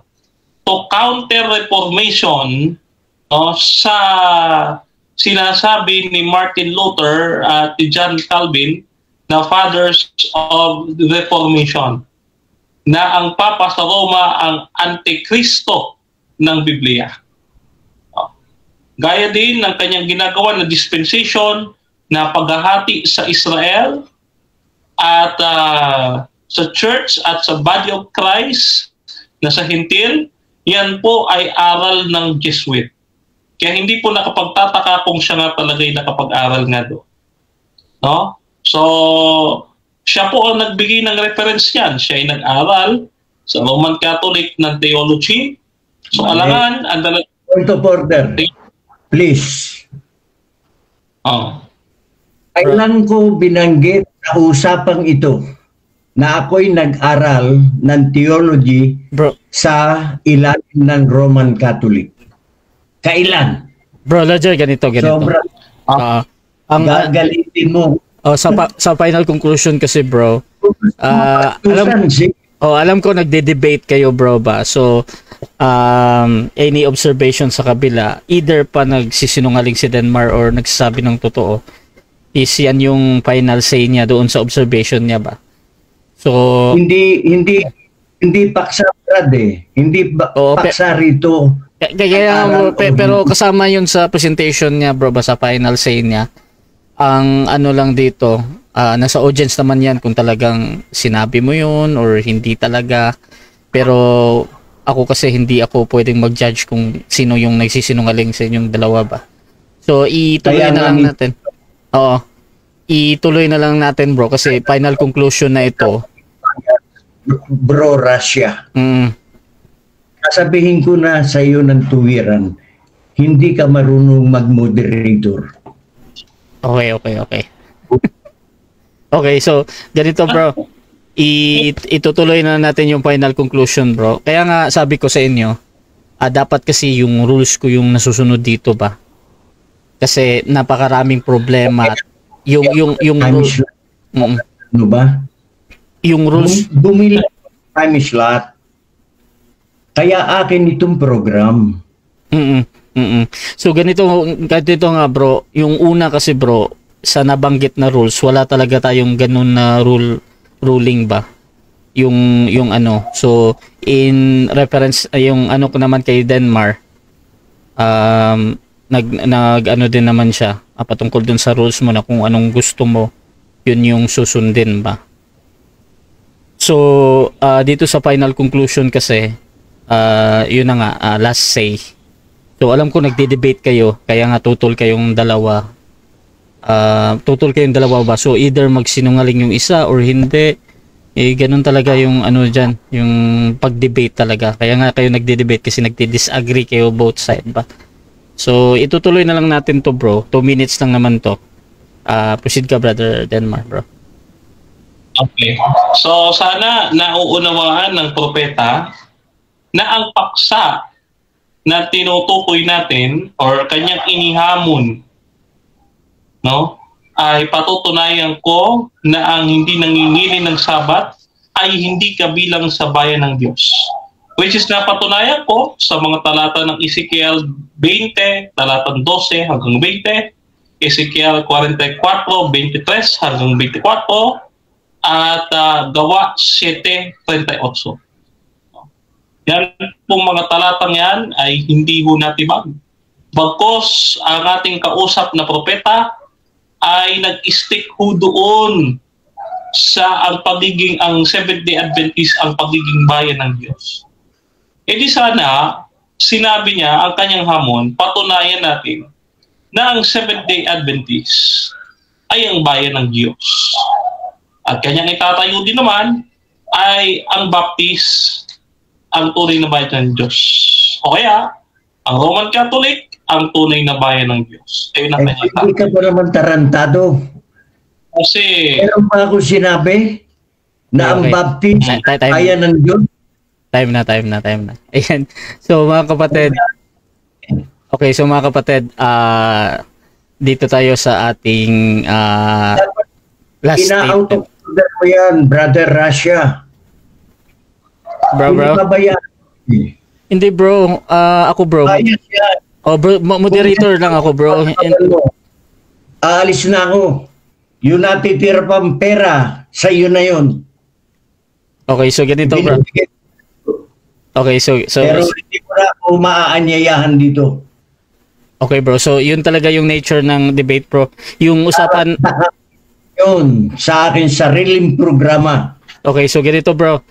to counter Reformation, no, sa sinasabi ni Martin Luther at ni John Calvin na fathers of the Reformation, na ang Papa sa Roma ang Antikristo ng Biblia. Gaya din ng kanyang ginagawa na dispensation na paghahati sa Israel at sa church at sa body of Christ na sa hintil, yan po ay aral ng Jesuit. Kaya hindi po nakapagtataka kung siya nga talaga ay nakapag-aral nga doon. No? So, siya po ang nagbigay ng reference niyan. Siya ay nag-aral sa Roman Catholic ng theology. So, alangan, ang
Point of order. Please. Kailan ko binanggit sa usapang ito na ako'y nag-aral ng theology
Bro,
sa ilalim ng Roman Catholic? Kailan?
bro, Roger, ganito.
Sobra. Gagalitin mo.
Sa final conclusion kasi bro, alam ko nagde-debate kayo bro ba? So any observation sa kabila, either pa nagsisinungaling si Denmark or nagsasabi ng totoo, is yan yung final say niya doon sa observation niya ba? So
Hindi paksa Brad eh. Hindi paksa rito.
Pero kasama yun sa presentation niya bro ba, sa final say niya. Ang ano lang dito, nasa audience naman yan kung talagang sinabi mo yun or hindi talaga. Pero ako kasi hindi ako pwedeng mag-judge kung sino yung nagsisinungaling sa inyong dalawa ba. So ituloy na lang natin. Oo. Ituloy na lang natin bro kasi final conclusion na ito.
Bro Russia. Sasabihin ko na sa iyo ng tuwiran, hindi ka marunong mag-moderator.
Okay. Okay, so ganito bro. Itutuloy na natin yung final conclusion bro. Kaya nga sabi ko sa inyo, dapat kasi yung rules ko yung nasusunod dito ba. Kasi napakaraming problema. Yung rules.
Ano ba?
Yung rules.
Bumili time slot. Kaya akin itong program.
So ganito nga bro, yung una kasi bro, sa nabanggit na rules, wala talaga tayong ganun na ruling ba? Yung ano. So in reference yung ano ko naman kay Denmark, nag ano din naman siya patungkol dun sa rules mo na kung anong gusto mo, yun yung susundin ba. So dito sa final conclusion kasi yun na nga, last say. So alam ko nagde-debate kayo, kaya nga tutol kayong dalawa ba. So either magsinungaling yung isa or hindi. Ganun talaga yung ano dyan, yung pag-debate talaga. Kaya nga kayo nagde-debate kasi nagdi-disagree kayo both side ba. So itutuloy na lang natin to bro. 2 minutes lang naman to. Proceed ka brother Denmark bro.
Okay. So sana nauunawaan ng propeta na ang paksa na tinutukoy natin or kanyang inihamon, no, ay patutunayan ko na ang hindi nangingili ng Sabat ay hindi kabilang sa bayan ng Diyos. which is napatunayan ko sa mga talata ng Ezekiel 20, talatang 12 hanggang 20, Ezekiel 44, 23 hanggang 24, at Gawa 7:38. Yan pong mga talatang yan ay hindi ho natibag. Bagkos ang ating kausap na propeta ay nag-stick ho doon sa ang Seventh-day Adventist ang pagiging bayan ng Diyos. E di sana, sinabi niya ang kanyang hamon, patunayan natin na ang Seventh-day Adventist ay ang bayan ng Diyos. At kanyang itatayo din naman ay ang Baptist, ang tunay na bayan ng Diyos. O kaya, ang Roman Catholic, ang tunay na bayan ng Diyos. Ayun ang kanyang itatayo.
Hindi ka pa naman tarantado.
Kasi,
Meron pa ako sinabi na ang
Okay.
Baptist
Time.
bayan ng Diyos.
Time na. Ayan. So mga kapatid, okay, so mga kapatid, dito tayo sa ating last
Ina-out
statement.
of order mo yan, Brother Russia.
Bro.
Hindi pa ba yan?
Hindi bro, ako bro.
Bayas yan.
Oh bro, moderator lang ako bro.
Aalis na ako. Yung natitira pang pera, sa iyo na yun.
Okay, so ganito bro.
Binibigay.
Okay, so
Pero hindi ko na ako maaanyayahan dito.
okay bro. So yun talaga yung nature ng debate bro. Yung usapan.
Yun, sa akin sariling programa.
Okay, so ganito bro.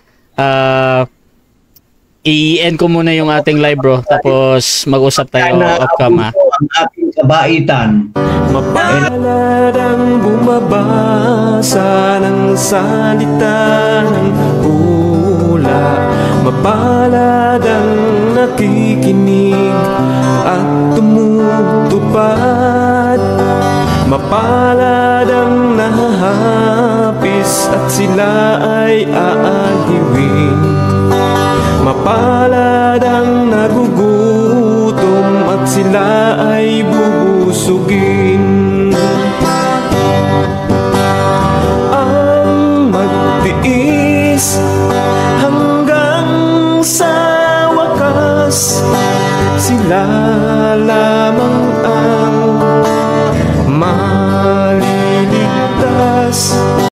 I-end ko muna yung ating live bro. Tapos mag-usap tayo off cam ha.
Ang ating kabaitan.
Mapalad ang bumabasa ng salita ng pula. Mapalad ang nakikinig at tumutupad. Mapalad ang nahahapis at sila ay aaliwin. Mapalad ang nagugutom at sila ay bubusugin. Ang magtiis hanggang sa wakas, sila lamang ang maliligtas.